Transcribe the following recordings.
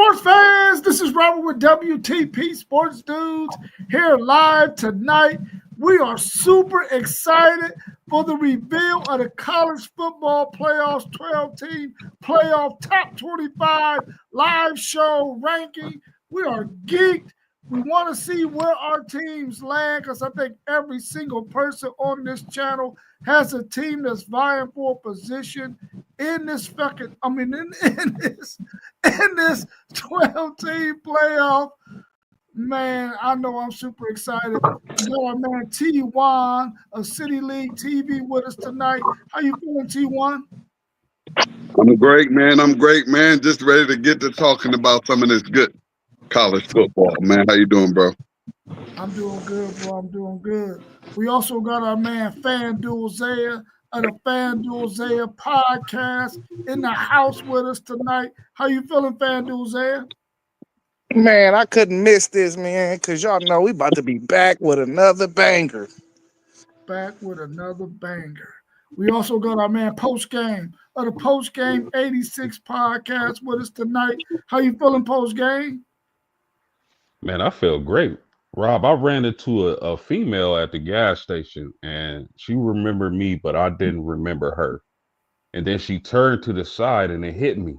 sports fans, this is Robert with WTP Sports Dudes here live tonight. We are super excited for the reveal of the college football playoffs 12-team playoff top 25 live show ranking. We are geeked. We want to see where our teams land because I think every single person on this channel has a team that's vying for a position in this in this 12-team playoff. Man, I know I'm super excited. We got our man T1 of City League TV with us tonight. How you feeling, T1? I'm great, man. Just ready to get to talking about some of this good college football, man. How you doing, bro? I'm doing good, bro. I'm doing good. We also got our man FanDuel Zaya of the FanDuel Zaya podcast in the house with us tonight. How you feeling, FanDuel Zaya? Man, I couldn't miss this, man, because y'all know we about to be back with another banger. Back with another banger. We also got our man Post Game of the Post Game 86 podcast with us tonight. How you feeling, Post Game? Man, I feel great. Rob, I ran into a female at the gas station and she remembered me, but I didn't remember her. And then she turned to the side and it hit me.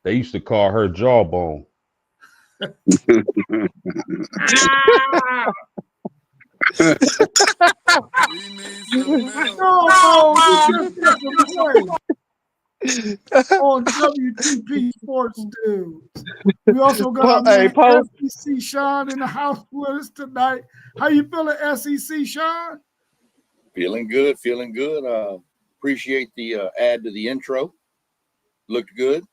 They used to call her Jawbone. On WTP Sports Dudes. We also got our SEC Sean in the house with us tonight. How you feeling, SEC Sean? Feeling good. Appreciate the add to the intro. Looked good.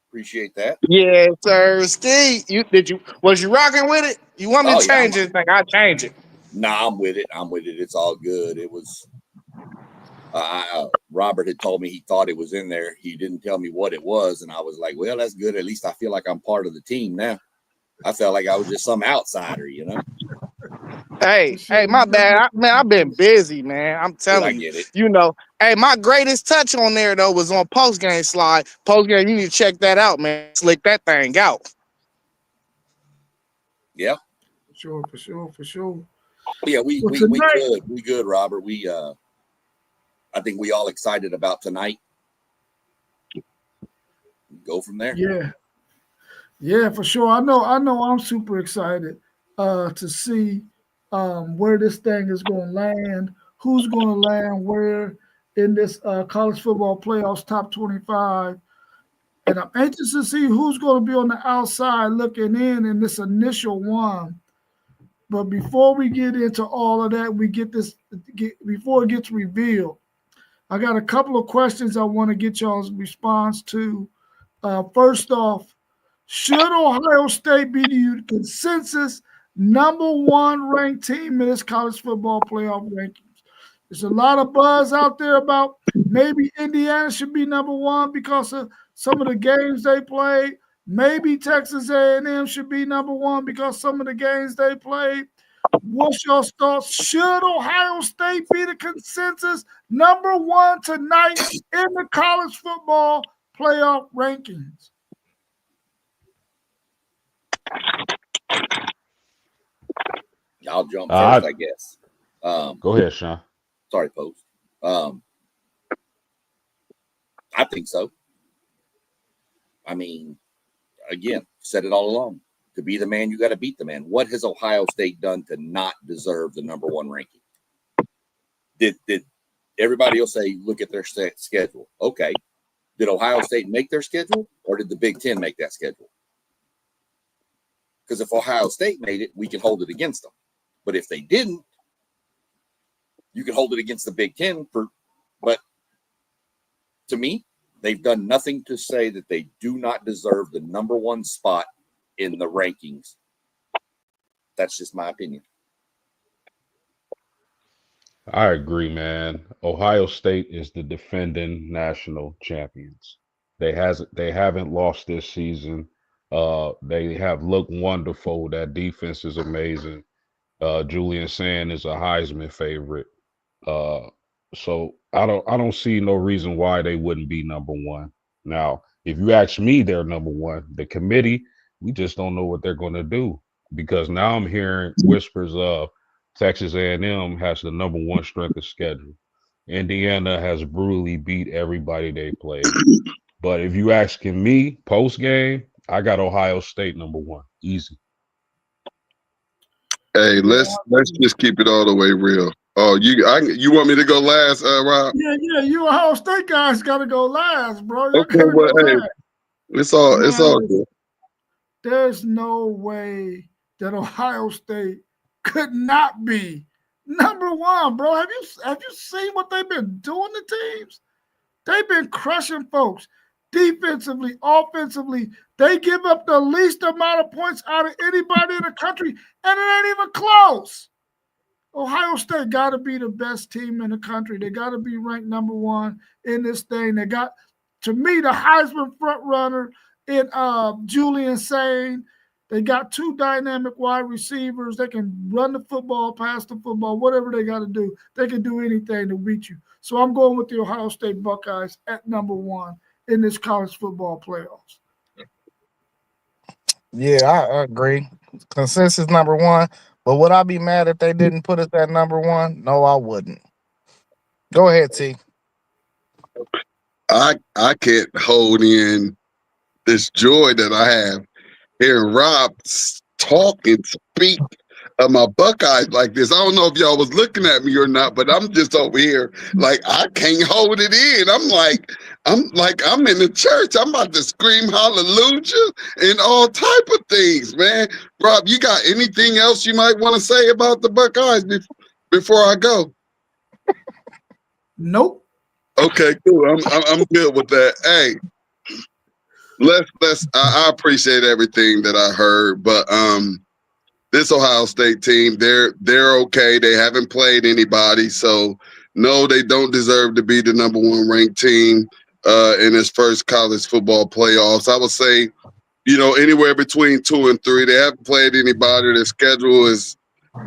Appreciate that. Yeah, sir. Steve, was you rocking with it? You want me to change anything? I'll change it. Nah, I'm with it. It's all good. It was Robert had told me he thought it was in there. He didn't tell me what it was, and I was like, well, that's good. At least I feel like I'm part of the team now. I felt like I was just some outsider, you know. Hey, my bad. I've been busy, man. I'm telling you. You know, hey, my greatest touch on there, though, was on post-game slide. Post-game, you need to check that out, man. Slick that thing out. Yeah. For sure. Yeah, we good, Robert. I think we all excited about tonight. Go from there. Yeah, for sure. I know I'm super excited to see where this thing is going to land, who's going to land where in this college football playoffs top 25. And I'm anxious to see who's going to be on the outside looking in this initial one. But before we get into all of that, before it gets revealed, I got a couple of questions I want to get y'all's response to. First off, should Ohio State be the consensus number one ranked team in this college football playoff rankings? There's a lot of buzz out there about maybe Indiana should be number one because of some of the games they played. Maybe Texas A&M should be number one because some of the games they played. What's your thoughts? Should Ohio State be the consensus number one tonight in the college football playoff rankings? I'll jump first, I guess. Go ahead, Sean. Sorry, Post. I think so. I mean, again, said it all along. To be the man, you got to beat the man. What has Ohio State done to not deserve the number one ranking? Did everybody else say, look at their schedule? Okay. Did Ohio State make their schedule, or did the Big Ten make that schedule? Because if Ohio State made it, we can hold it against them. But if they didn't, you can hold it against the Big Ten. But to me, they've done nothing to say that they do not deserve the number one spot in the rankings. That's just my opinion. I agree, man. Ohio State is the defending national champions. They haven't lost this season. They have looked wonderful. That defense is amazing. Julian Sand is a Heisman favorite. So I don't see no reason why they wouldn't be number one. Now, If you ask me, they're number one. The committee, we just don't know what they're going to do because now I'm hearing whispers of Texas A&M has the number one strength of schedule. Indiana has brutally beat everybody they played. But if you asking me post game, I got Ohio State number one, easy. Hey, Yeah, let's just keep it all the way real. Oh, you want me to go last, Rob? yeah. You Ohio State guys got to go last, bro. Y'all Okay, got to well, go hey, last. it's all Man, good. there's no way that Ohio State could not be number one, bro. Have you seen what they've been doing to teams? They've been crushing folks defensively, offensively. They give up the least amount of points out of anybody in the country, and it ain't even close. Ohio State got to be the best team in the country. They got to be ranked number one in this thing. They got, to me, the Heisman front runner in Julian Sane. They got two dynamic wide receivers. They can run the football, pass the football, whatever they got to do. They can do anything to beat you. So I'm going with the Ohio State Buckeyes at number one in this college football playoffs. Yeah, I agree. Consensus number one. But would I be mad if they didn't put us at number one? No, I wouldn't. Go ahead, T. I can't hold in this joy that I have hearing Rob talk and speak of my Buckeyes like this. I don't know if y'all was looking at me or not, but I'm just over here like I can't hold it in. I'm in the church. I'm about to scream hallelujah and all type of things, man. Rob, you got anything else you might want to say about the Buckeyes before I go? Nope. Okay, cool. I'm good with that. Hey, let's I appreciate everything that I heard, but this Ohio State team, they're okay. They haven't played anybody, so no, they don't deserve to be the number one ranked team in this first college football playoffs. I would say, anywhere between 2 and 3. They haven't played anybody. Their schedule is,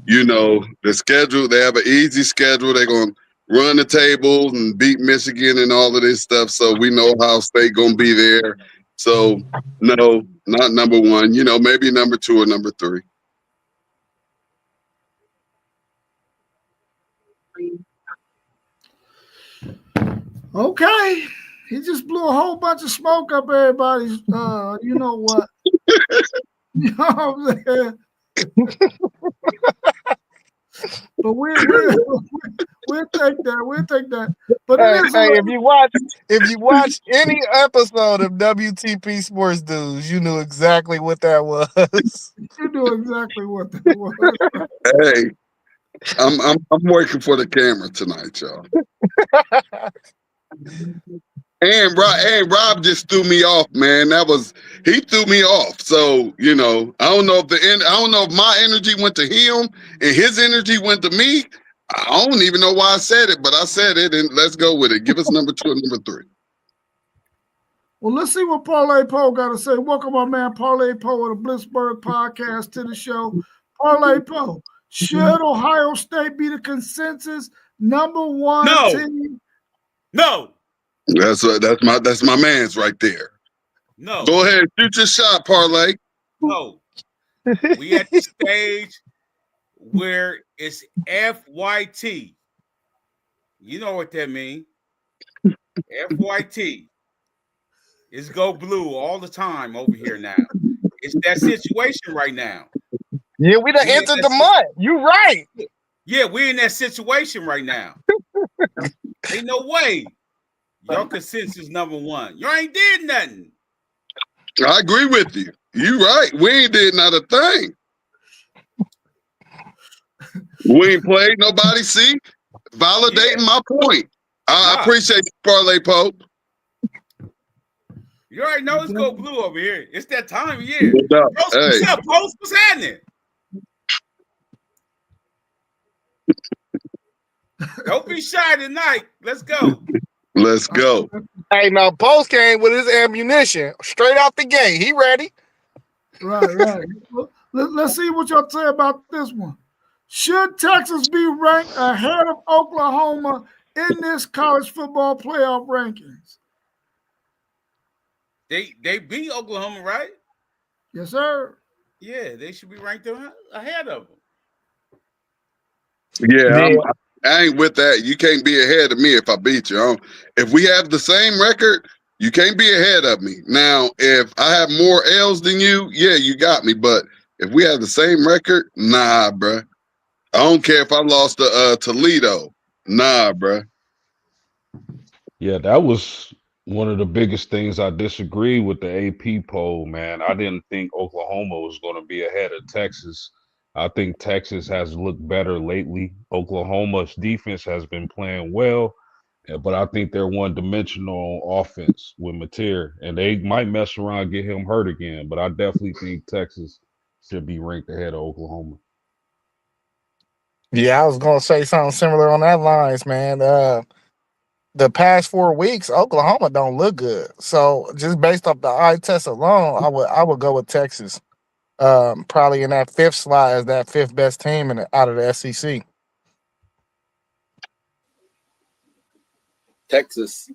they have an easy schedule. They're gonna run the tables and beat Michigan and all of this stuff. So we know Ohio State gonna be there. So no, not number one. Maybe number 2 or number 3. Okay. He just blew a whole bunch of smoke up everybody's, you know what? You know what I'm saying? But we'll take that. We'll take that. But Hey, if you watch any episode of WTP Sports Dudes, you knew exactly what that was. You knew exactly what that was. Hey, I'm working for the camera tonight, y'all. And Rob just threw me off, man. He threw me off. So I don't know if my energy went to him and his energy went to me. I don't even know why I said it, but I said it, and let's go with it. Give us number 2 and number 3. Well, let's see what Parlay Poe got to say. Welcome, my man Parlay Poe of the Blitzburg podcast to the show. Parlay Poe, should Ohio State be the consensus number one team? No. That's my man's right there. No. Go ahead, shoot your shot, Parlay. No. We at the stage where it's FYT. You know what that means. FYT. It's go blue all the time over here now. It's that situation right now. Yeah, we done entered the mud. You right. Yeah, we're in that situation right now. Ain't no way. Your consensus number one. You ain't did nothing. I agree with you. You right. We ain't did not a thing. We ain't played nobody. See, validating my point. I appreciate you, Parlay Pope. You already know it's go blue over here. It's that time of year. Hey. What's up, Post? What's happening? Don't be shy tonight. Let's go. Let's go. Hey, now Post came with his ammunition straight out the gate. He ready. Right. Let's see what y'all say about this one. Should Texas be ranked ahead of Oklahoma in this college football playoff rankings? They beat Oklahoma, right? Yes, sir. Yeah, they should be ranked ahead of them. Yeah, Yeah. I ain't with that. You can't be ahead of me if I beat you. If we have the same record, you can't be ahead of me. Now, if I have more L's than you, yeah, you got me. But if we have the same record, nah, bruh. I don't care if I lost to Toledo. Nah, bruh. Yeah, that was one of the biggest things I disagree with the AP poll, man. I didn't think Oklahoma was going to be ahead of Texas. I think Texas has looked better lately. Oklahoma's defense has been playing well, but I think they're one-dimensional on offense with Mateer, and they might mess around and get him hurt again. But I definitely think Texas should be ranked ahead of Oklahoma. Yeah, I was gonna say something similar on that lines, man. The past 4 weeks, Oklahoma don't look good. So just based off the eye test alone, I would go with Texas. Probably in that fifth slot as that fifth best team out of the SEC. Texas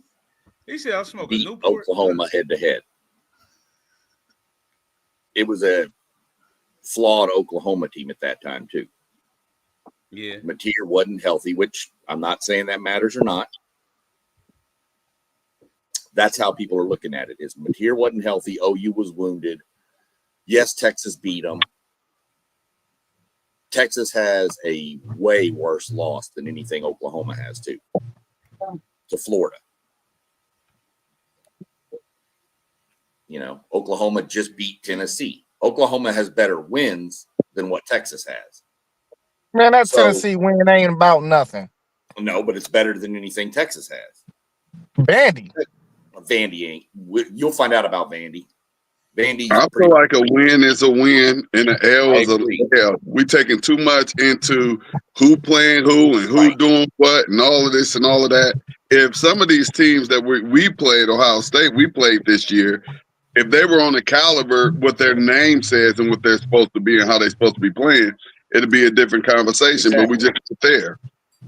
He said I'll smoke a beat Newport. Oklahoma head to head. It was a flawed Oklahoma team at that time too. Yeah. Mateer wasn't healthy, which I'm not saying that matters or not. That's how people are looking at it. Is Mateer wasn't healthy, OU was wounded. Yes, Texas beat them. Texas has a way worse loss than anything Oklahoma has to Florida. You know, Oklahoma just beat Tennessee. Oklahoma has better wins than what Texas has. Man, that So- Tennessee win ain't about nothing. No, but it's better than anything Texas has. Vandy. Vandy ain't. You'll find out about Vandy. Vandy's I feel like a win is a win and an L is a L. We taking too much into who playing who and who doing what and all of this and all of that. If some of these teams that we played, Ohio State, we played this year, if they were on the caliber, what their name says and what they're supposed to be and how they're supposed to be playing, it'd be a different conversation. Exactly. But we just there.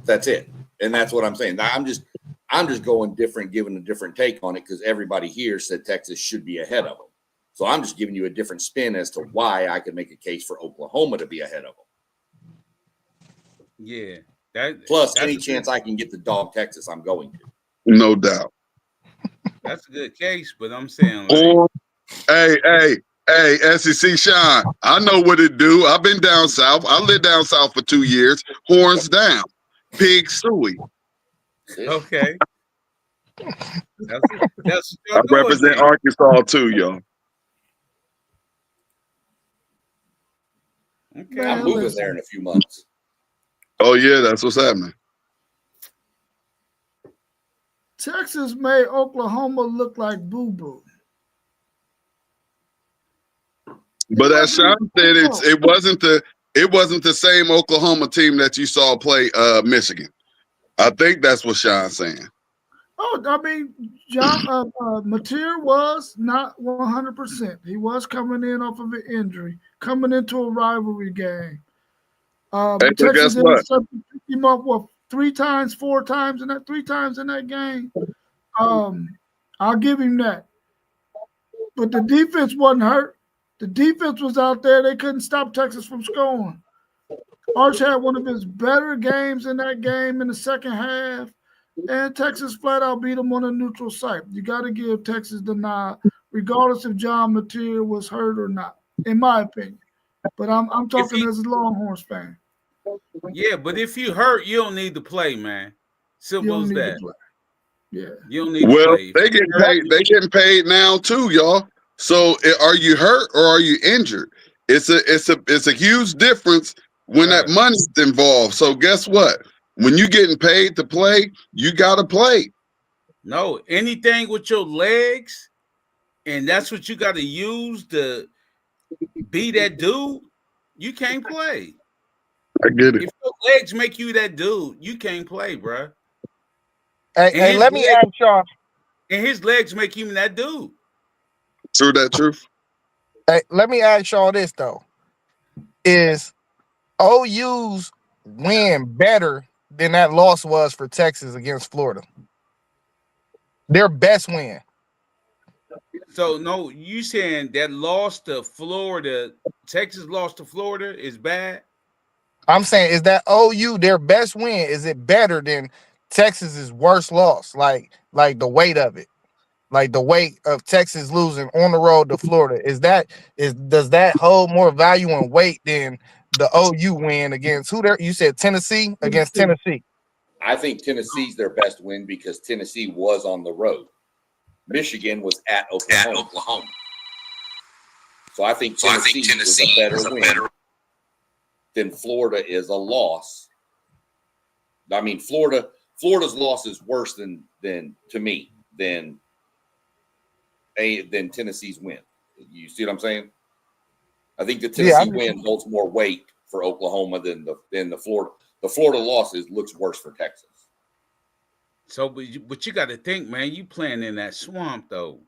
That's it, and that's what I'm saying. I'm just going different, giving a different take on it because everybody here said Texas should be ahead of them. So I'm just giving you a different spin as to why I could make a case for Oklahoma to be ahead of them. Yeah. Plus, any chance I can get the dog Texas, I'm going to. No doubt. That's a good case, but I'm saying like, hey, SEC Sean, I know what it do. I've been down south. I lived down south for 2 years. Horns down. Pig suey. Okay. That's I represent Arkansas too, y'all. Okay. I'm moving there in a few months. Oh yeah, that's what's happening. Texas made Oklahoma look like boo-boo. But as Sean said, it wasn't the same Oklahoma team that you saw play Michigan. I think that's what Sean's saying. Oh, I mean, John Mateer was not 100%. He was coming in off of an injury, coming into a rivalry game. But Texas picked him up 3 times, 4 times in that game. I'll give him that. But the defense wasn't hurt. The defense was out there. They couldn't stop Texas from scoring. Arch had one of his better games in that game in the second half. And Texas flat out beat them on a neutral site. You got to give Texas the nod, regardless if John Mateer was hurt or not, in my opinion. But I'm talking as a Longhorns fan. Yeah, but if you hurt, you don't need to play, man. Simple as that. Yeah, you don't need to play. They getting paid. They getting paid now too, y'all. So are you hurt or are you injured? It's a huge difference when that money's involved. So guess what? When you getting paid to play, you got to play. No, anything with your legs, and that's what you got to use to be that dude, you can't play. I get it. If your legs make you that dude, you can't play, bro. Hey, let me ask y'all. And his legs make him that dude. True that truth. Hey, let me ask y'all this, though. Is OU's win better than that loss was for Texas against Florida? Their best win. So no, you saying that loss to Florida, Texas lost to Florida is bad? I'm saying, is that OU their best win? Is it better than Texas's worst loss? Like the weight of it, like the weight of Texas losing on the road to Florida. Does that hold more value and weight than the OU win against who there? You said Tennessee against Tennessee. I think Tennessee's their best win because Tennessee was on the road. Michigan was at Oklahoma. So I think Tennessee is a better win than Florida is a loss. I mean, Florida's loss is worse than to me than Tennessee's win. You see what I'm saying? I think the Tennessee win holds more weight for Oklahoma than the Florida. The Florida loss looks worse for Texas. So, but you got to think, man. You playing in that swamp, though.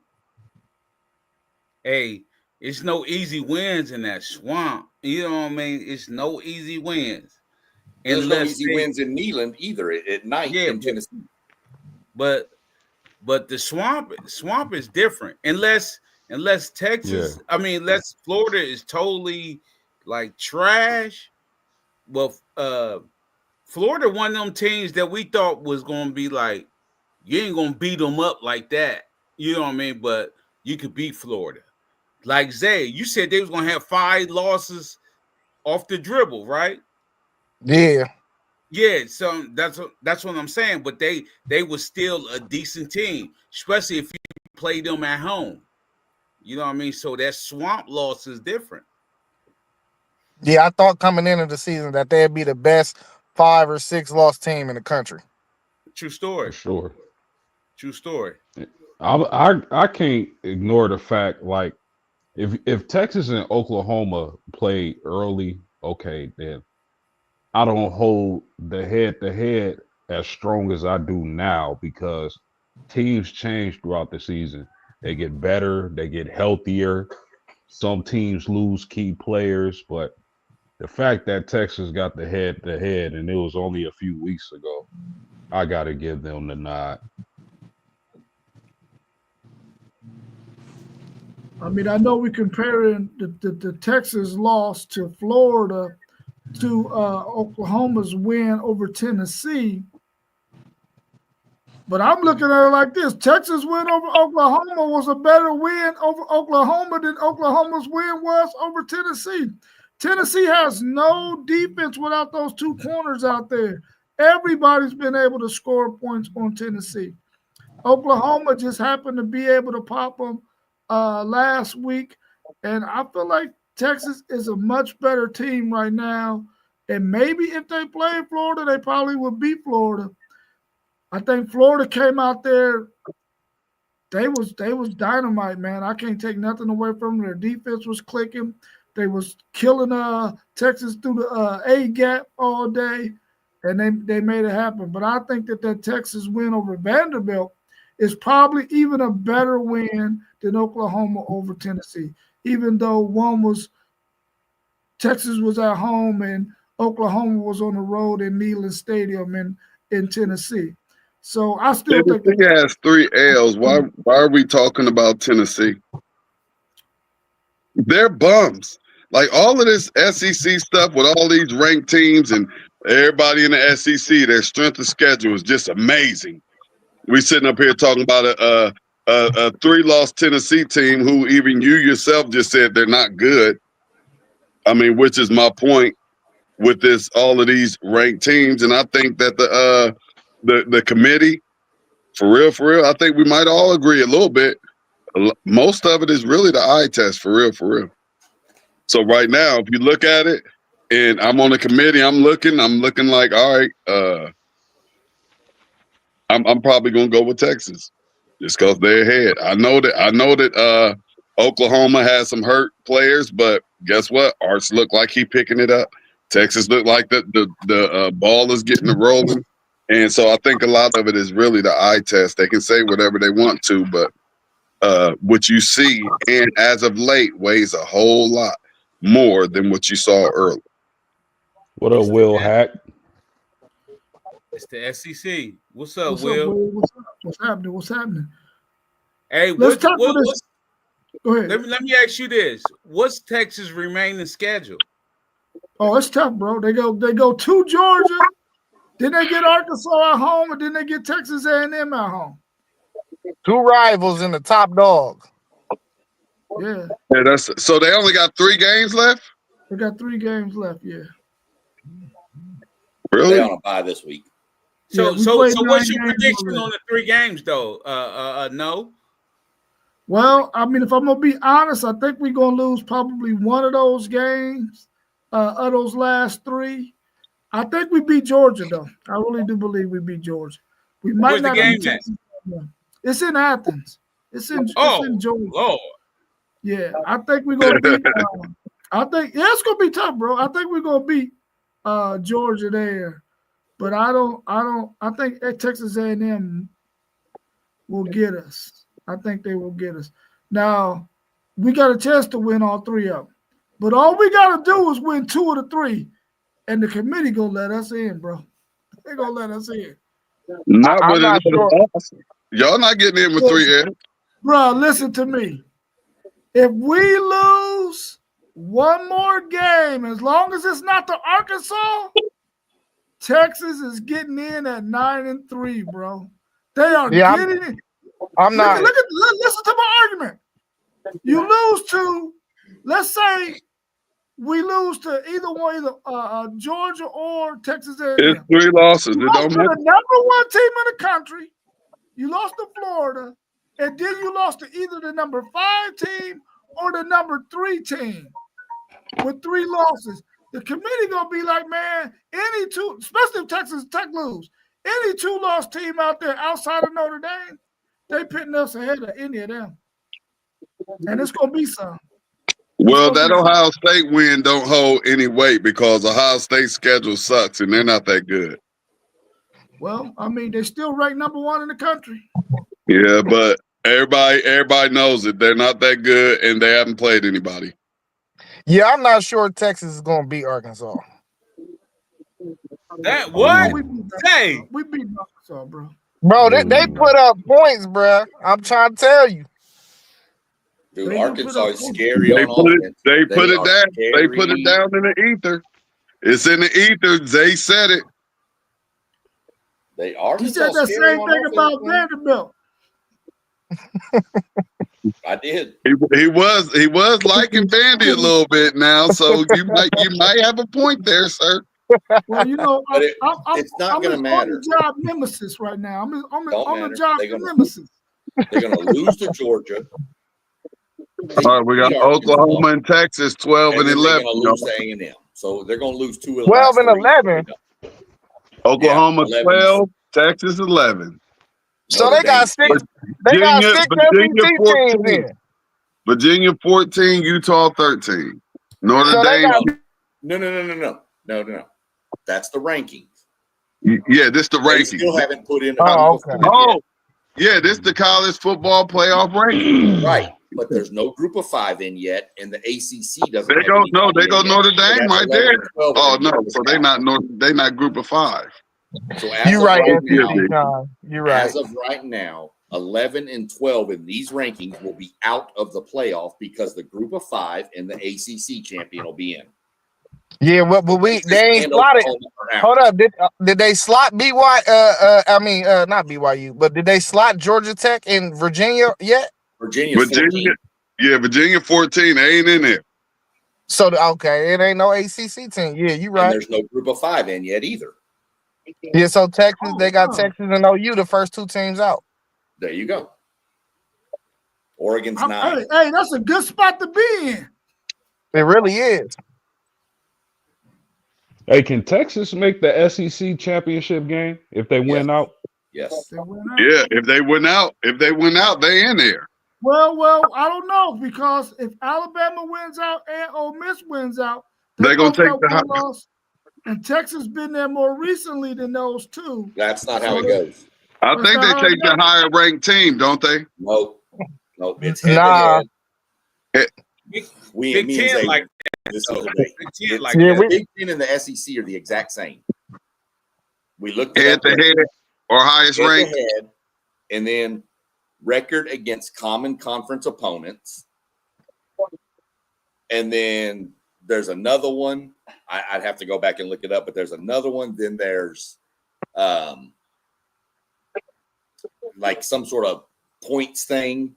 Hey, it's no easy wins in that swamp. You know what I mean? It's no easy wins. There's no easy wins in Neyland either at night in Tennessee. But the swamp is different. Unless Texas, I mean, unless Florida is totally like trash. Well, Florida, one of them teams that we thought was going to be like, you ain't going to beat them up like that. You know what I mean? But you could beat Florida. Like Zay, you said they was going to have 5 losses off the dribble, right? Yeah. Yeah, so that's what I'm saying. But they were still a decent team, especially if you play them at home. You know what I mean? So that swamp loss is different. Yeah, I thought coming into the season that they'd be the best 5 or 6 loss team in the country. True story. For sure. True story. I can't ignore the fact, like, if Texas and Oklahoma play early, okay, then I don't hold the head-to-head as strong as I do now because teams change throughout the season. They get better, they get healthier. Some teams lose key players, but the fact that Texas got the head-to-head and it was only a few weeks ago, I got to give them the nod. I mean, I know we're comparing the Texas loss to Florida to Oklahoma's win over Tennessee. But I'm looking at it like this. Texas win over Oklahoma was a better win over Oklahoma than Oklahoma's win was over Tennessee. Tennessee has no defense without those 2 corners out there. Everybody's been able to score points on Tennessee. Oklahoma just happened to be able to pop them last week. And I feel like Texas is a much better team right now. And maybe if they play Florida, they probably would beat Florida. I think Florida came out there. They was dynamite, man. I can't take nothing away from them. Their defense was clicking. They was killing Texas through the A gap all day, and they made it happen. But I think that Texas win over Vanderbilt is probably even a better win than Oklahoma over Tennessee, even though Texas was at home and Oklahoma was on the road in Neyland Stadium in Tennessee. So I still think Tennessee has 3 L's. Why are we talking about Tennessee? They're bums. Like all of this SEC stuff with all these ranked teams and everybody in the SEC, their strength of schedule is just amazing. We sitting up here talking about a 3-loss Tennessee team who even you yourself just said they're not good. I mean, which is my point with all of these ranked teams, and I think that the committee, for real, I think we might all agree a little bit. Most of it is really the eye test, for real. So right now, if you look at it, and I'm on the committee, I'm looking like, all right, I'm probably gonna go with Texas, just because they're ahead. I know that Oklahoma has some hurt players, but guess what? Arts look like he picking it up. Texas look like the ball is getting it rolling. And so I think a lot of it is really the eye test. They can say whatever they want to, but what you see, and as of late, weighs a whole lot more than what you saw earlier. What up, Will Hack? It's the SEC. What's up, What's Will? up, Will? What's happening? Hey, Let's talk about this. Go ahead. Let me ask you this: what's Texas' remaining schedule? Oh, it's tough, bro. They go to Georgia, then they get Arkansas at home, and then they get Texas A&M at home. 2 rivals in the top dog. Yeah. Yeah, so they only got 3 games left? They got 3 games left, yeah. Really? They on a bye this week. So Yeah, what's your prediction on the 3 games though? No. Well, I mean, if I'm gonna be honest, I think we're gonna lose probably one of those games, of those last 3. I think we beat Georgia though. I really do believe we beat Georgia. We might Where's the not game beat at? Texas. It's in Athens. It's in Georgia. Lord. Yeah, I think we're gonna beat. It's gonna be tough, bro. I think we're gonna beat Georgia there, but I think Texas A&M will get us. I think they will get us. Now we got a chance to win all 3 of them, but all we gotta do is win 2 of the 3, and the committee gonna let us in, bro. They gonna let us in. Not I'm with not sure. Y'all not getting in with 3 Ed. Bro, listen to me. If we lose one more game, as long as it's not the Arkansas, Texas is getting in at 9-3, bro. They are getting it. I'm not. Listen to my argument. You lose to, let's say, we lose to either Georgia or Texas A&M. It's 3 losses. You It lost don't to matter. the number 1 team in the country. You lost to Florida, and then you lost to either the number 5 team or the number 3 team with 3 losses. The committee gonna be like, man, any 2, especially if Texas Tech lose, any 2-loss team out there outside of Notre Dame, they pitting us ahead of any of them, and it's gonna be some. Well, that Ohio State win don't hold any weight because Ohio State's schedule sucks and they're not that good. Well, I mean, they're still ranked number 1 in the country. Yeah, but everybody knows it. They're not that good and they haven't played anybody. Yeah, I'm not sure Texas is going to beat Arkansas. That what? Hey, we beat Arkansas, bro. Bro, they put up points, bro. I'm trying to tell you. Dude, Arkansas is scary on offense. They put it down. They put it down in the ether. It's in the ether. Zay said it. He said the same thing about Vanderbilt. I did. He was liking Vandy a little bit now, so you might have a point there, sir. Well, you know, it's not going to matter. I'm on the job nemesis right now. I'm on the job nemesis. They're going to lose to Georgia. All right, we got Oklahoma and Texas, 12 and 11. They're going to lose to A&M, so they're going to lose 2 of the 12 and 11. Oklahoma 12, Texas 11. So they got 6. They got 6 SEC teams in. Virginia 14, Utah 13. Notre Dame. No. That's the rankings. Yeah, this the rankings. They still haven't put in. Yeah, this the college football playoff ranking. Right, but there's no group of 5 in yet, and the ACC doesn't. They go Notre Dame right there. Oh no, so they not group of 5. So you're right. You're right. As of right now, 11 and 12 in these rankings will be out of the playoff because the group of 5 and the ACC champion will be in. Yeah, well, but they ain't slotted. Hold up, did they slot BYU? Not BYU, but did they slot Georgia Tech and Virginia yet? Virginia, 14. Yeah, Virginia 14. They ain't in there. So it ain't no ACC team. Yeah, you right. And there's no group of 5 in yet either. Yeah, so Texas, they got Texas and OU, the first 2 teams out. There you go. Oregon's 9. Hey, that's a good spot to be in. It really is. Hey, can Texas make the SEC championship game if they win out? Yes. Yeah, if they win out, they in there. Well, I don't know, because if Alabama wins out and Ole Miss wins out, they're gonna take the loss. And Texas been there more recently than those 2. That's not how it goes. I think they take the higher ranked team, don't they? No, it's head to head. Big Ten like that. This is the Big Ten and the SEC are the exact same. We looked at head to head or highest ranked, and then record against common conference opponents, And then there's another one. I'd have to go back and look it up, but there's another one. Then there's like some sort of points thing.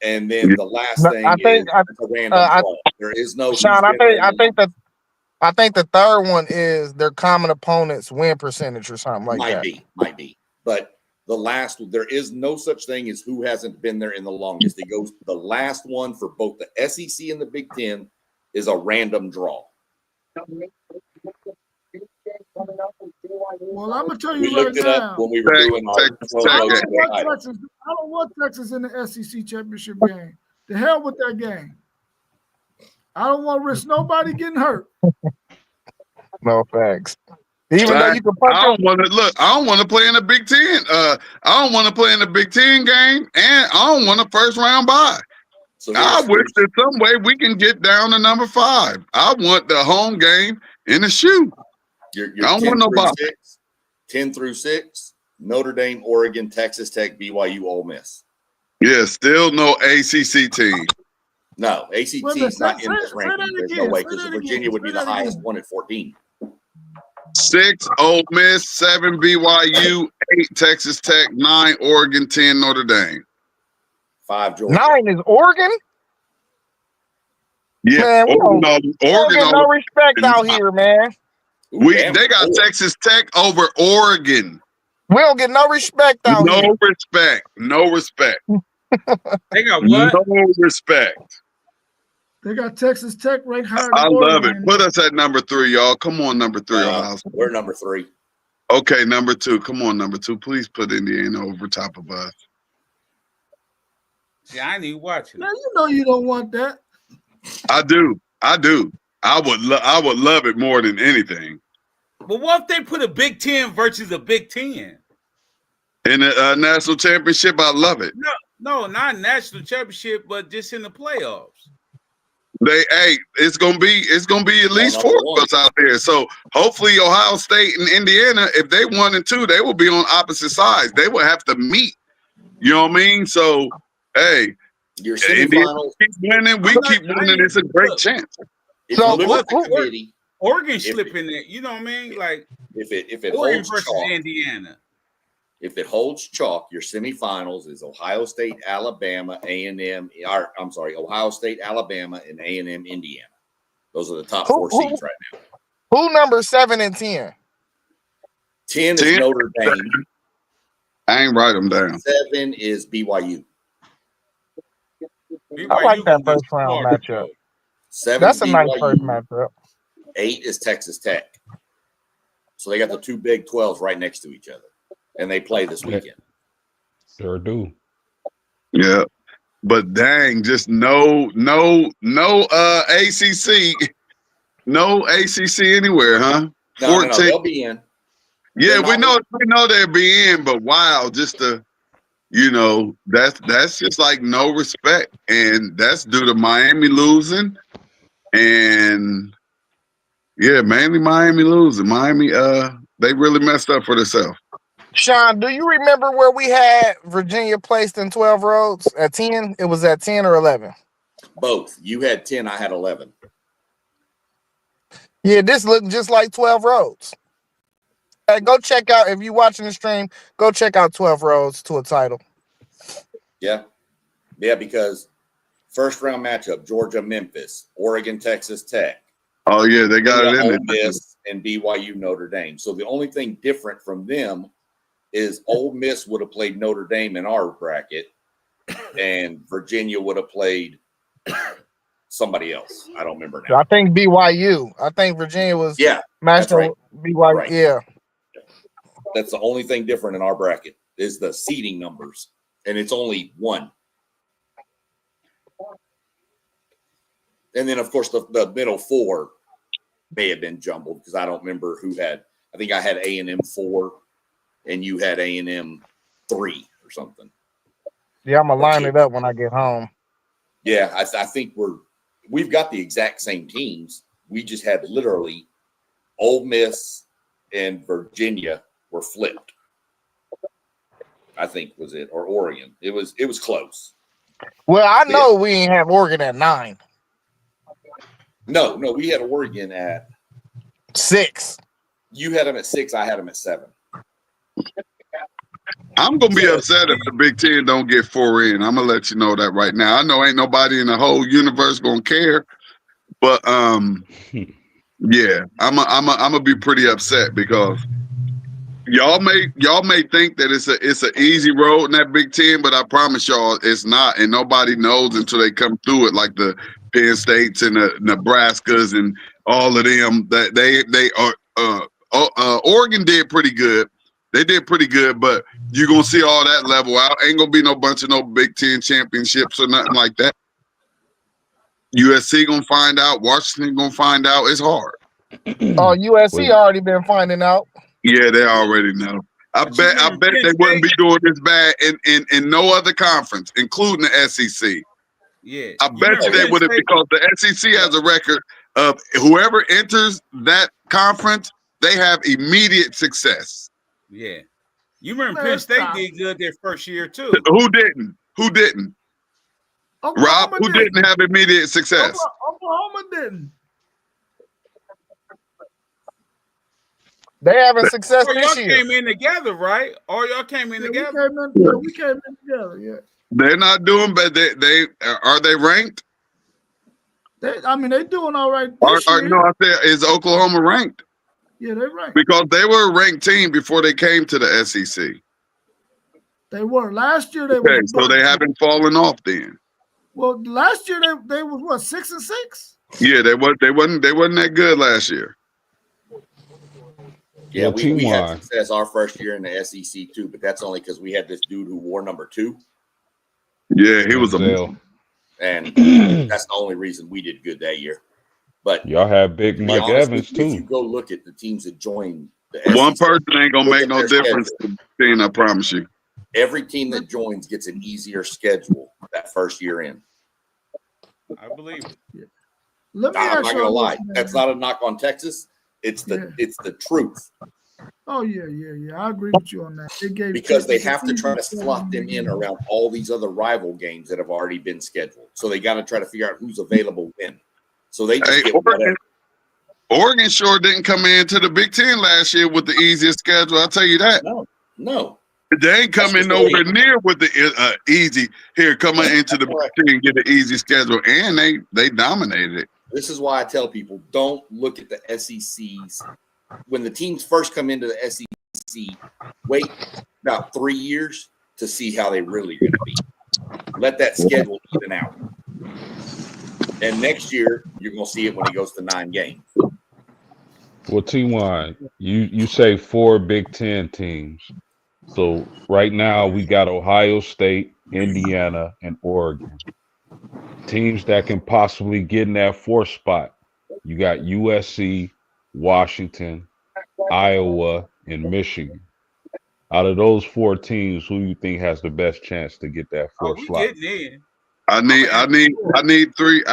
And then the last thing is a random draw. There is no Sean, I think the third one is their common opponent's win percentage or something like that. Might be. But the last, there is no such thing as who hasn't been there in the longest. It goes, the last one for both the SEC and the Big Ten is a random draw. Well, I'm gonna tell you We looked it up when we were doing our. I don't want Texas in the SEC championship game. The hell with that game. I don't want to risk nobody getting hurt. No thanks. Even though you can punch I don't want to play in the Big Ten. I don't want to play in the Big Ten game, and I don't want a first round bye. So I wish that some way we can get down to number 5. I want the home game in the shoe. I don't want no bye. 10 through 6, Notre Dame, Oregon, Texas Tech, BYU, Ole Miss. Yeah, still no ACC team. No, ACC is not in this ranking. There's no way, because Virginia would be the highest one at 14. 6, Ole Miss, 7, BYU, 8, Texas Tech, 9, Oregon, 10, Notre Dame. 5, Georgia. 9 is Oregon? Yeah, man, Oregon no respect out here, man. They got Texas Tech over Oregon. We don't get no respect out here. No respect. No respect. They got what? No respect. They got Texas Tech ranked higher. I love it. Put us at number 3, y'all. Come on, number 3. We're number 3. Okay, number 2. Come on, number 2. Please put Indiana over top of us. Yeah, I ain't even watching. Now you know you don't want that. I do. I would love it more than anything. But what if they put a Big Ten versus a Big Ten? In the national championship, I love it. No, not national championship, but just in the playoffs. It's gonna be at least 4 of us out there. So hopefully Ohio State and Indiana, if they 1 and 2, they will be on opposite sides. They will have to meet. You know what I mean? So hey, your semifinals keep winning, we keep winning. It's a great chance. So Oregon slip in there, you know what I mean? Like if it Oregon holds versus chalk, Indiana. If it holds chalk, your semifinals is Ohio State, Alabama, Ohio State, Alabama, and A&M, Indiana. Those are the top 4 seeds right now. Who number 7 and 10? 10 is Notre Dame. I ain't write them down. 7 is BYU. I like that first round matchup. 7 That's a BYU. nice first matchup. 8 is Texas Tech. So they got the 2 Big 12s right next to each other. And they play this weekend. Sure do. Yeah. But dang, just no ACC. No ACC anywhere, huh? No, they'll be in. Yeah, we know they'll be in, but wow, just that's just like no respect. And that's due to Miami losing. And yeah, mainly Miami losing. Miami, they really messed up for themselves. Sean, do you remember where we had Virginia placed in 12 roads at 10? It was at 10 or 11? Both. You had 10, I had 11. Yeah, this looked just like 12 roads. Hey, go check out, if you're watching the stream, go check out 12 roads to a title. Yeah. Yeah, because first round matchup, Georgia, Memphis, Oregon, Texas Tech. Oh, yeah, they got it in Ole Miss and BYU, Notre Dame. So the only thing different from them is Ole Miss would have played Notre Dame in our bracket, and Virginia would have played somebody else. I don't remember now. I think BYU. I think Virginia was matched right. BYU. Right. Yeah. That's the only thing different in our bracket is the seeding numbers, and it's only 1. And then, of course, the middle 4 may have been jumbled because I don't remember who had. I think I had A&M 4, and you had A&M 3 or something. Yeah, I'm gonna line it up when I get home. Yeah, I think we've got the exact same teams. We just had literally Ole Miss and Virginia were flipped. I think was it, or Oregon. It was close. Well, I know we ain't have Oregon at 9. No, we had Oregon at 6. You had them at 6. I had them at 7. I'm gonna be upset if the Big Ten don't get 4 in. I'm gonna let you know that right now. I know ain't nobody in the whole universe gonna care, but yeah, I'm gonna be pretty upset because y'all may think that it's an easy road in that Big Ten, but I promise y'all it's not, and nobody knows until they come through it. Like the Penn States and the Nebraskas and all of them, that they are. Oregon did pretty good. They did pretty good, but you're gonna see all that level out. Ain't gonna be no bunch of no Big Ten championships or nothing like that. USC gonna find out. Washington gonna find out. It's hard. Oh, USC already been finding out. Yeah, they already know. I bet they wouldn't be doing this bad in no other conference, including the SEC. Yeah, I bet you they would have, because the SEC has a record of whoever enters that conference, they have immediate success. Yeah. You remember Penn State did good their first year too. Who didn't? Oklahoma Rob, who didn't have immediate success? Oklahoma didn't. They having success Or this y'all year. came in together, right? Or y'all came in together. We came in together. Yeah. They're not doing bad. They are they ranked? They're doing all right No, year. I said, is Oklahoma ranked? Yeah, they're ranked. Because they were a ranked team before they came to the SEC. They were. Last year Okay, so they haven't fallen off then. Well, last year they was what, 6-6? Yeah, they wasn't that good last year. Yeah, we had success our first year in the SEC too, but that's only because we had this dude who wore number 2. Yeah, he was a, and that's the only reason we did good that year. But y'all have Big Mike Evans too. If you go look at the teams that joined the one SEC, person ain't gonna make no difference to the team, I promise you. Every team that joins gets an easier schedule that first year in. I believe it. Yeah. I'm not gonna lie. That's not a knock on Texas. It's the truth. Oh yeah. I agree with you on that. Because they have to try to slot them in around all these other rival games that have already been scheduled. So they got to try to figure out who's available when. So they just get whatever. Oregon sure didn't come into the Big Ten last year with the easiest schedule. I'll tell you that. No. They ain't coming nowhere near with the easy. Here, coming into the Big Ten, get an easy schedule, and they dominated it. This is why I tell people, don't look at the SECs. When the teams first come into the SEC, wait about 3 years to see how they really are going to be. Let that schedule even out. And next year, you're going to see it when it goes to 9 games. Well, T1, you say 4 Big Ten teams. So right now we got Ohio State, Indiana, and Oregon. Teams that can possibly get in that 4th spot. You got USC, Washington, Iowa, and Michigan. Out of those 4 teams, who you think has the best chance to get that 4th slot? I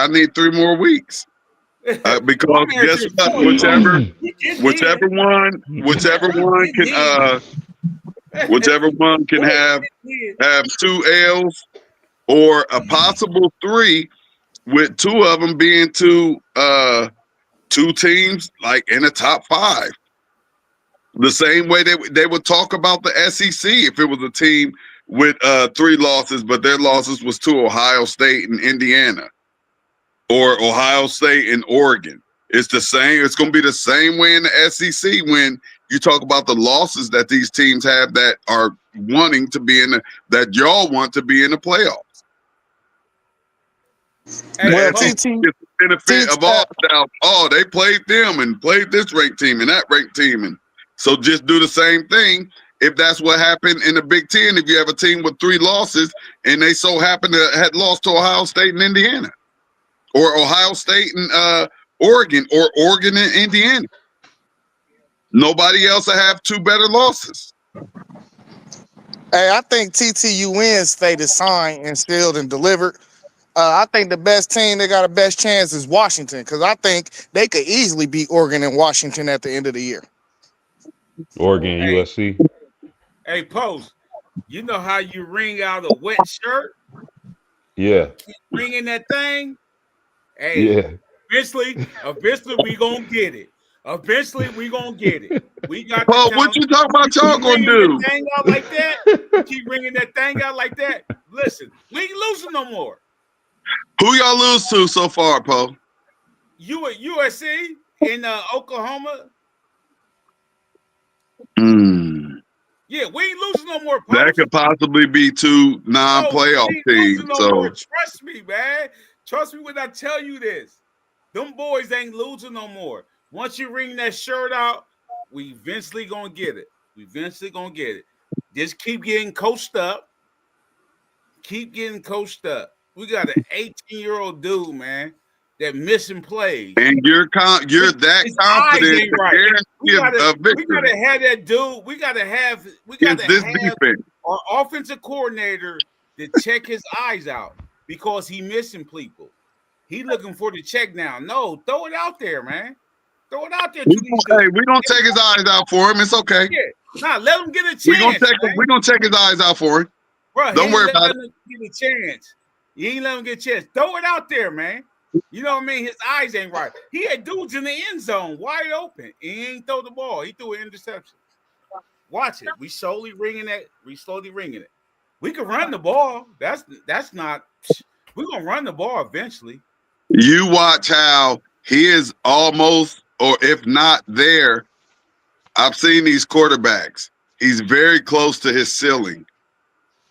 need 3 more weeks. Because guess what? Whichever one can have 2 L's or a possible 3, with 2 of them being 2 teams like in the top 5. The same way they would talk about the SEC if it was a team with 3 losses, but their losses was to Ohio State and Indiana, or Ohio State and Oregon. It's the same. It's going to be the same way in the SEC when you talk about the losses that these teams have that are wanting to be that y'all want to be in the playoffs. Well, it's the benefit of all doubt. Oh, they played them and played this ranked team and that ranked team, and so just do the same thing. If that's what happened in the Big Ten, if you have a team with 3 losses and they so happen to had lost to Ohio State and Indiana, or Ohio State and Oregon, or Oregon and Indiana, nobody else will have 2 better losses. Hey, I think TTUN stayed signed and sealed and delivered. I think the best team that got the best chance is Washington, because I think they could easily beat Oregon and Washington at the end of the year. Oregon, USC. Hey, Post, you know how you wring out a wet shirt? Yeah. Keep wringing that thing. Hey, yeah. Eventually, we gonna get it. Eventually, we gonna get it. We got the Paul, talent. what you talking about? You Y'all keep gonna ringing that do? thing out like that. You keep ringing that thing out like that. Listen, we ain't losing no more. Who y'all lose to so far, Paul? You at USC in Oklahoma. Yeah, we ain't losing no more. That Post. could possibly be two No, non-playoff we ain't teams. losing no So more. Trust me, man. Trust me when I tell you this. Them boys ain't losing no more. Once you ring that shirt out, we eventually gonna get it. We eventually gonna get it. Just keep getting coached up. Keep getting coached up. We got an 18-year-old dude, man, that missing plays. and you're that His eyes confident ain't to right. We guarantee a victory. gotta have that dude. We gotta have Against this defense. our offensive coordinator to check his eyes out because he missing people. He looking for the check down. No, throw it out there, man. Throw it out there to these dudes. Hey, we gonna take his eyes out for him. It's okay. Yeah. Nah, let him get a chance. We gonna check his eyes out for him. Bro, Don't worry about it. Get a chance. You ain't let him get a chance. Throw it out there, man. You know what I mean? His eyes ain't right. He had dudes in the end zone wide open. He ain't throw the ball. He threw an interception. Watch it. We slowly ringing it. We can run the ball. That's not. We're gonna run the ball eventually. You watch how he is almost, or if not there. I've seen these quarterbacks. He's very close to his ceiling.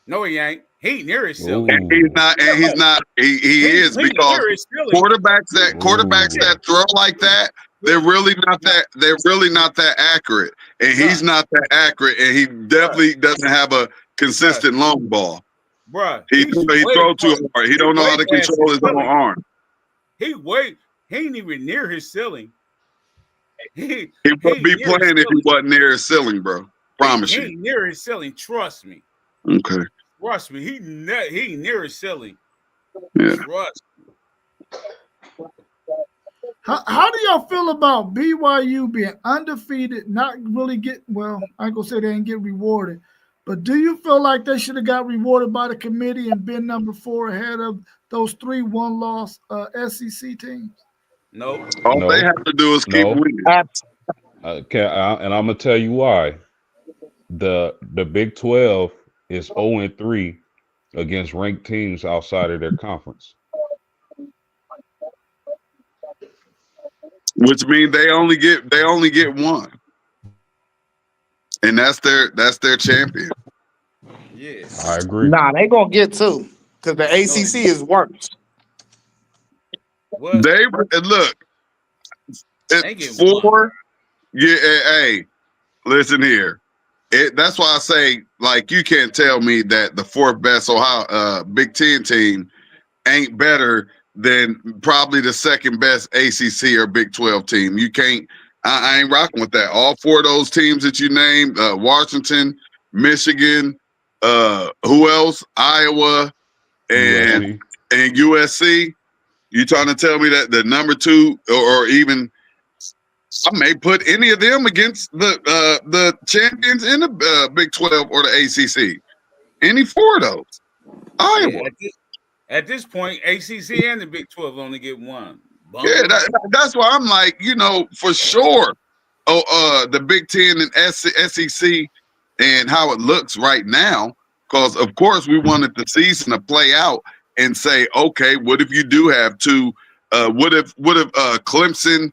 No, he ain't. He ain't near his ceiling. And he's not. He is, because quarterbacks that throw like that, they're really not that accurate. And he's not that accurate, and he definitely doesn't have a consistent long ball. Bruh, he throw too hard. He don't know how to control his own arm. He ain't even near his ceiling. He would be playing if he wasn't near his ceiling, bro. Promise you. He ain't near his ceiling. Trust me. Okay. Trust me. He ain't near his ceiling. Yeah. Trust me. How do y'all feel about BYU being undefeated, not really get, well, I ain't gonna say they didn't get rewarded, but do you feel like they should have got rewarded by the committee and been number 4 ahead of those 3 one-loss SEC teams? No. All they have to do is keep winning. And I'm gonna tell you why. The Big 12 is 0-3 against ranked teams outside of their conference. Which means they only get one. And that's their champion. Yeah. I agree. Nah, they gonna get 2 because the ACC is worse. What? They look. It's 4. Yeah, hey, listen here. That's why I say, like, you can't tell me that the 4th best Ohio Big 10 team ain't better than probably the 2nd best ACC or Big 12 team. You can't. I ain't rocking with that. All 4 of those teams that you named, Washington, Michigan, who else? Iowa, and USC. You trying to tell me that the number 2 or even I may put any of them against the champions in the Big 12 or the ACC? Any 4 of those? Iowa. Yeah, at this point, ACC and the Big 12 only get 1. Yeah, that's why I'm like, for sure. The Big 10 and SEC and how it looks right now, because of course we wanted the season to play out and say, okay, what if you do have 2? What if Clemson,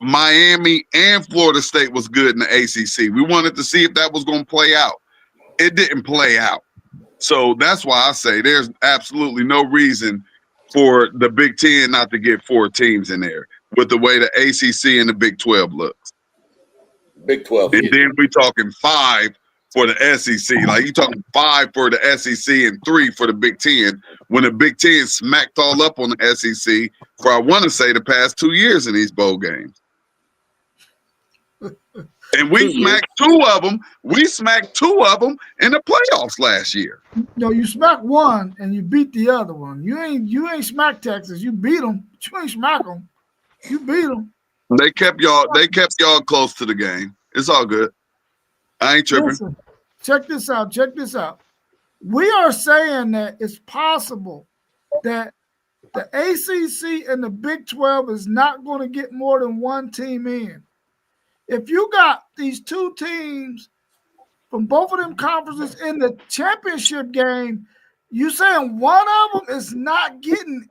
Miami, and Florida State was good in the ACC? We wanted to see if that was going to play out. It didn't play out. So that's why I say there's absolutely no reason for the Big 10 not to get 4 teams in there with the way the ACC and the Big 12 looks. Big 12. And then we talking 5 for the SEC. Like, you talking 5 for the SEC and 3 for the Big 10, when the Big 10 smacked all up on the SEC for, I want to say, the past 2 years in these bowl games. And we smacked 2 of them. We smacked 2 of them in the playoffs last year. No, you smacked one and you beat the other one. You ain't smacked Texas. You beat them, but you ain't smack them. You beat them. They kept y'all close to the game. It's all good. I ain't tripping. Listen, check this out. We are saying that it's possible that The ACC and the Big 12 is not going to get more than one team in. If you got these two teams from both of them conferences in the championship game, you saying one of them is not getting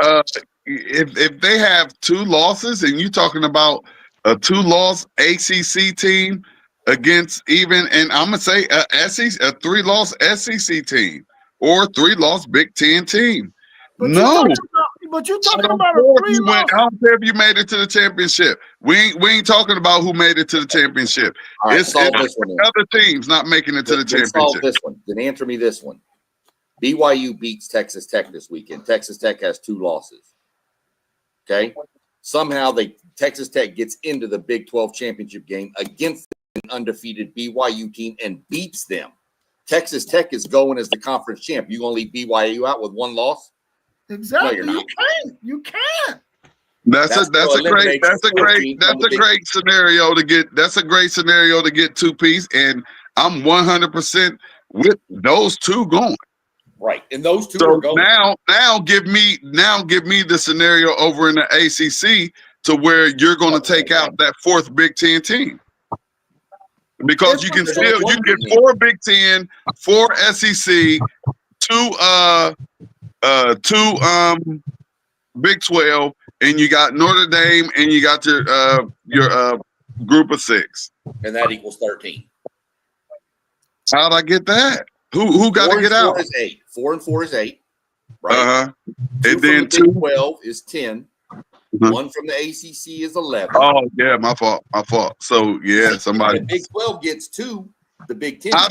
in? If they have two losses and you're talking about a 2-loss ACC team against even, and I'm gonna say a 3-loss SEC team or 3-loss Big Ten team. But no, you're talking about a 3-loss. I don't care if you made it to the championship. We ain't talking about who made it to the championship. All right, it's solve this one. Other teams not making it to the championship. Solve this one. Then answer me this one. BYU beats Texas Tech this weekend. Texas Tech has 2 losses. Okay. Somehow Texas Tech gets into the Big 12 championship game against an undefeated BYU team and beats them. Texas Tech is going as the conference champ. You gonna leave BYU out with 1 loss? Exactly. No, you can't. That's a great scenario to get. That's a great scenario to get 2-piece, and I'm 100% with those 2 going. Right, and those 2 are going. Now give me the scenario over in the ACC to where you're going to take out that 4th Big Ten team, because you get 4 Big Ten, 4 SEC, 2 Big 12, and you got Notre Dame, and you got your group of 6, and that equals 13. How'd I get that? Who got to get out? 4 is 8. 4 and 4 is 8. Right. And then the Big 12 is 10. 1 from the ACC is 11. Oh yeah, my fault. So yeah, somebody. The Big 12 gets 2. The Big 10. How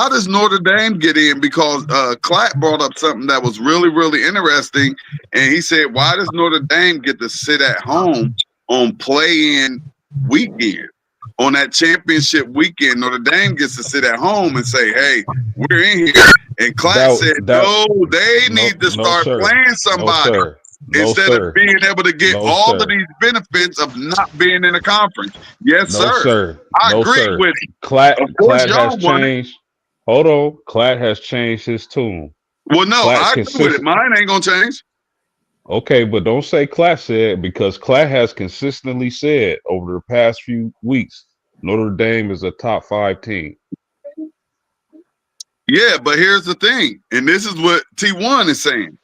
does Notre Dame get in? Because Clatt brought up something that was really, really interesting, and he said, "Why does Notre Dame get to sit at home on play-in weekend? On that championship weekend, Notre Dame gets to sit at home and say, hey, we're in here." And Clatt said, they need to start playing somebody instead of being able to get all of these benefits of not being in a conference. Yes, sir. I agree with it. Clatt has changed. Hold on. Clatt has changed his tune. Well, no, I agree with it. Mine ain't going to change. Okay, but don't say Clatt said, because Clatt has consistently said over the past few weeks, Notre Dame is a top 5 team. Yeah, but here's the thing, and this is what T1 is saying.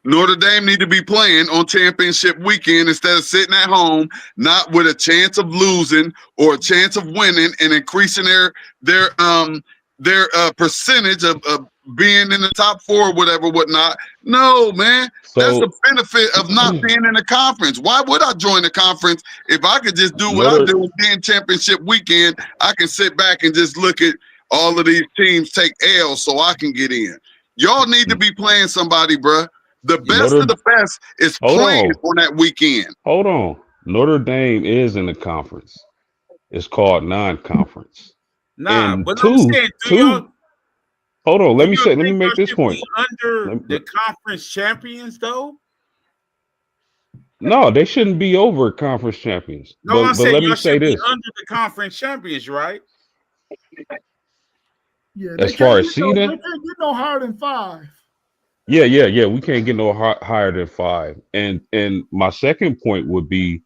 Notre Dame need to be playing on championship weekend instead of sitting at home, not with a chance of losing or a chance of winning and increasing their percentage of being in the top 4 or whatnot. No, man. That's the benefit of not being in a conference. Why would I join a conference if I could just do what I do in championship weekend? I can sit back and just look at all of these teams take L so I can get in. Y'all need to be playing somebody, bruh. The best of the best is playing on that weekend. Hold on. Notre Dame is in the conference. It's called non-conference. Nah, and but hold on. Let me make this point. Under the conference champions, though. No, they shouldn't be over conference champions. No, but let me say this: under the conference champions, right? Yeah. As far as seeding, they can't get no higher than 5. Yeah. We can't get no higher than 5. And my second point would be,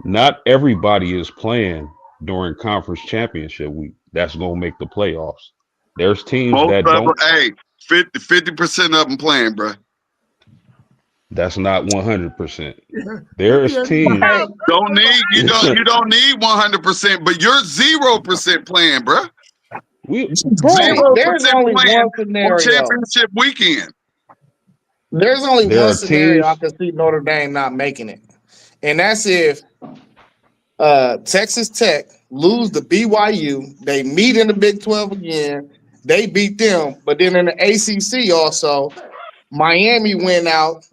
not everybody is playing during conference championship week. That's gonna make the playoffs. There's teams that don't. Hey, 50% of them playing, bro. That's not 100%. There's teams you don't need 100%, but you're 0% playing, bro. There's only one scenario. Championship weekend. There's only one scenario I can see Notre Dame not making it, and that's if Texas Tech lose to BYU. They meet in the Big 12 again. They beat them, but then in the ACC also, Miami went out,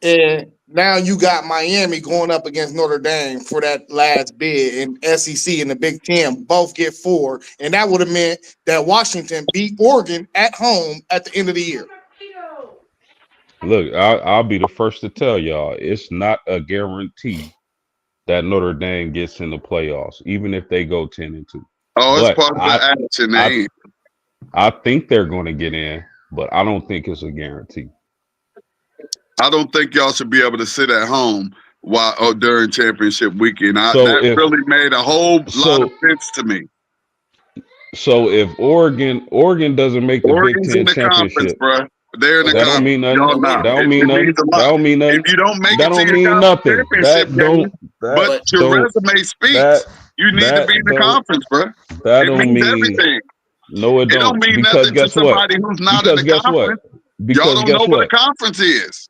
and now you got Miami going up against Notre Dame for that last bid, and SEC and the Big 10 both get 4, and that would have meant that Washington beat Oregon at home at the end of the year. Look, I'll be the first to tell y'all, it's not a guarantee that Notre Dame gets in the playoffs, even if they go 10-2. Oh, it's part of the action. I think they're going to get in, but I don't think it's a guarantee. I don't think y'all should be able to sit at home while during championship weekend. So That if really made a whole lot of so sense to me. so if Oregon doesn't make the Big Oregon's in Ten the conference, championship, bro. They're in the that don't conference. mean nothing. Y'all Wait not. a That minute. don't mean It nothing. means a That lot. don't mean If nothing. you don't make That it to don't your mean conference nothing. championship That game, don't that but your don't resume that speaks, you need to that be in the don't conference, bro. that It don't means mean everything. no it It don't don't. mean Because nothing to guess what? somebody who's not in Because the guess what? conference. Y'all Because don't know guess what a what? conference is.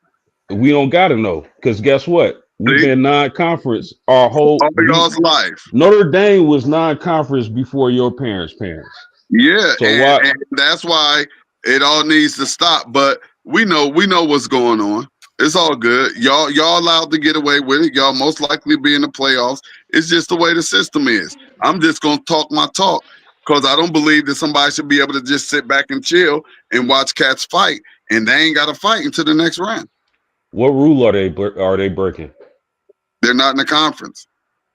We don't gotta know. Because guess what? We've See? been non-conference our whole All y'all's life. Notre Dame was non-conference before your parents' parents. Yeah, So and why that's why it all needs to stop. But we know what's going on. It's all good. Y'all allowed to get away with it. Y'all most likely be in the playoffs. It's just the way the system is. I'm just gonna talk my talk because I don't believe that somebody should be able to just sit back and chill and watch cats fight, and they ain't got to fight until the next round. what rule are they breaking? They're not in the conference.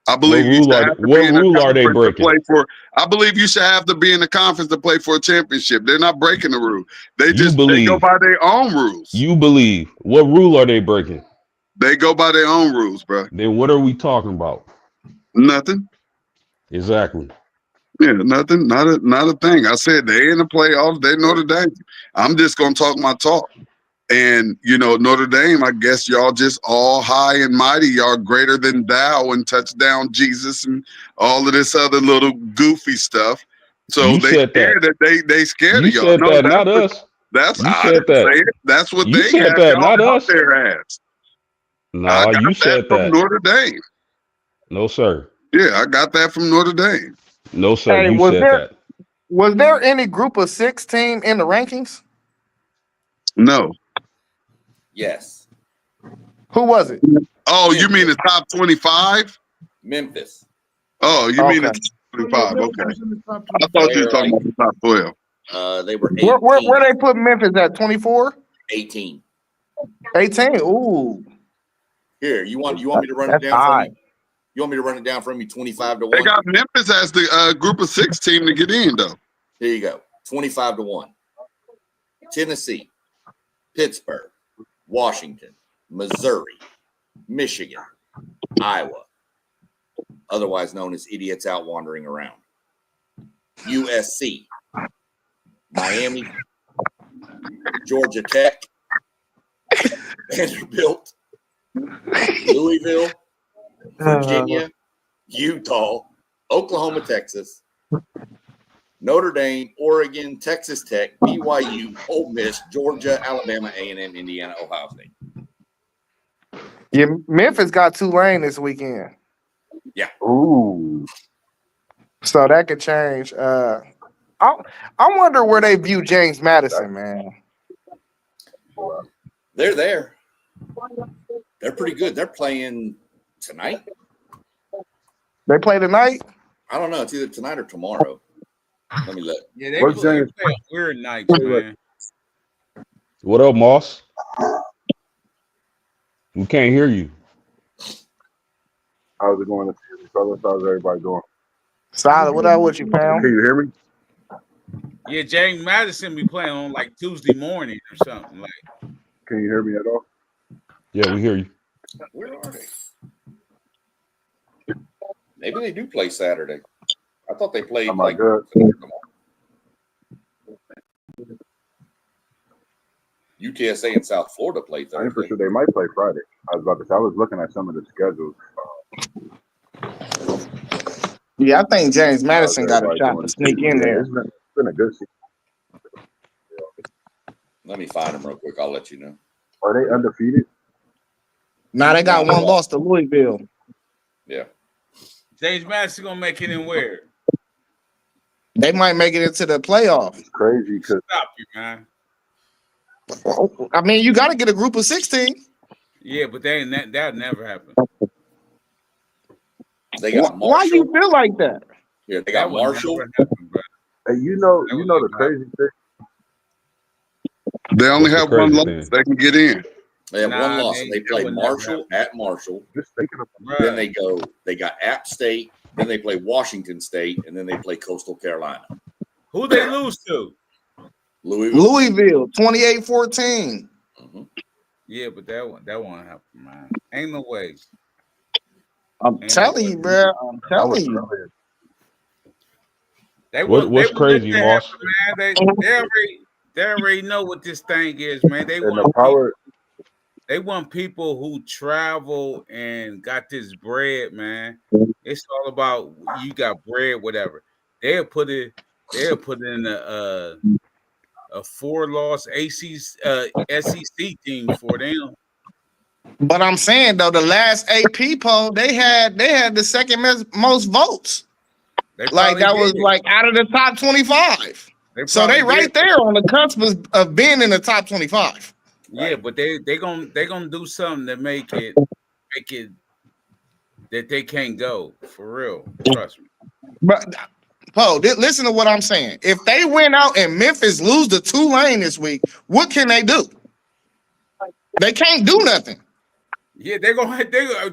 I What believe you rule should are have to what be in a rule are they conference to breaking? play for. I believe you should have to be in the conference to play for a championship. They're not breaking the rule. They You go believe. by their own rules. You believe. What rule are they breaking? They go by their own rules, bro. Then what are we talking about? Nothing. Exactly. Yeah, nothing. Not a thing. I said they in the playoffs. They Notre Dame. I'm just gonna talk my talk. And Notre Dame, I guess y'all just all high and mighty. Y'all greater than thou and touchdown Jesus and all of this other little goofy stuff. So You they said scared that. that they scared You of y'all. said No, that, not us. that's You I said didn't say that. it. That's what You they said have that, y'all not out us. there as. I No, you got that said from that. Notre Dame. No, sir. Yeah, I got that from Notre Dame. No, sir. Hey, You said that. was there any group of 6 team in the rankings? No. Yes. Who was it? Oh, you mean Memphis. the top 25? Memphis. Oh, you mean the Okay. top Yeah, 25? Memphis Okay. was in the top I thought 25. you were They're talking like about the top 12. they were Where 18. they put Memphis at? 24? 18. 18? Ooh. Here, you want me to run it That's down from high. you? You want me to run it down from you 25 to They 1? got Memphis as the group of 6 team to get in, though. Here you go. 25 to 1. Tennessee, Pittsburgh, Washington, Missouri, Michigan, Iowa, otherwise known as idiots out wandering around. USC, Miami, Georgia Tech, Vanderbilt, Louisville, Virginia, Utah, Oklahoma, Texas, Notre Dame, Oregon, Texas Tech, BYU, Ole Miss, Georgia, Alabama, A&M, Indiana, Ohio State. Yeah, Memphis got Tulane this weekend. Yeah. Ooh. So that could change. I wonder where they view James Madison, man. They're there. They're pretty good. They're playing tonight. They play tonight? I don't know. It's either tonight or tomorrow. Let me look. Yeah, they play on weird nights, man. What up, Moss? We can't hear you. How's it going, fellas? How's everybody doing? Solid. What up with you, pal? Can you hear me? Yeah, James Madison be playing on like Tuesday morning or something like. Can you hear me at all? Yeah, we hear you. Where are they? Maybe they do play Saturday. I thought they played Am I like good? UTSA in South Florida play I ain't for Thursday. sure. They might play Friday. I was about to say, I was looking at some of the schedules. Yeah, I think James How's Madison got a everybody shot doing? to sneak in Yeah, there. it's been a good season. Let me find them real quick. I'll let you know. Are they undefeated? Now they got one loss to Louisville. Yeah. James Madison gonna make it in where? They might make it into the playoff. It's crazy because Stop you, man. I mean, you got to get a group of 16. Yeah, but that'll never happen. They got Marshall. Why you feel like that? Here, they got That will Marshall. never happen, bro. hey, you know the crazy thing. They only What's the have one crazy loss. thing? They can get in. They have one Nah, loss, and they that play would never Marshall at Marshall. Just thinking of Then Bruh. they got App State. Then they play Washington State, and then they play Coastal Carolina. Who they lose to? Louisville, 28-14. Mhm. Yeah, but that won't happen, man. Ain't no way. I'm Ain't no telling way. you, bro. I'm telling you. They What's won't let crazy, that Moss? happen, man. They already know what this thing is, man. They And the want people. power, They want people who travel and got this bread, man. It's all about you got bread, whatever. They'll put it. They'll put in a 4-loss SEC team for them. But I'm saying though, the last AP poll, they had the second most votes. They Like probably that was did. like out of the top 25. So they right there on the cusp of being in the top 25. Yeah, but they gonna do something that make it that they can't go for real. Trust me. But listen to what I'm saying. If they win out and Memphis lose to Tulane this week, what can they do? They can't do nothing. Yeah, they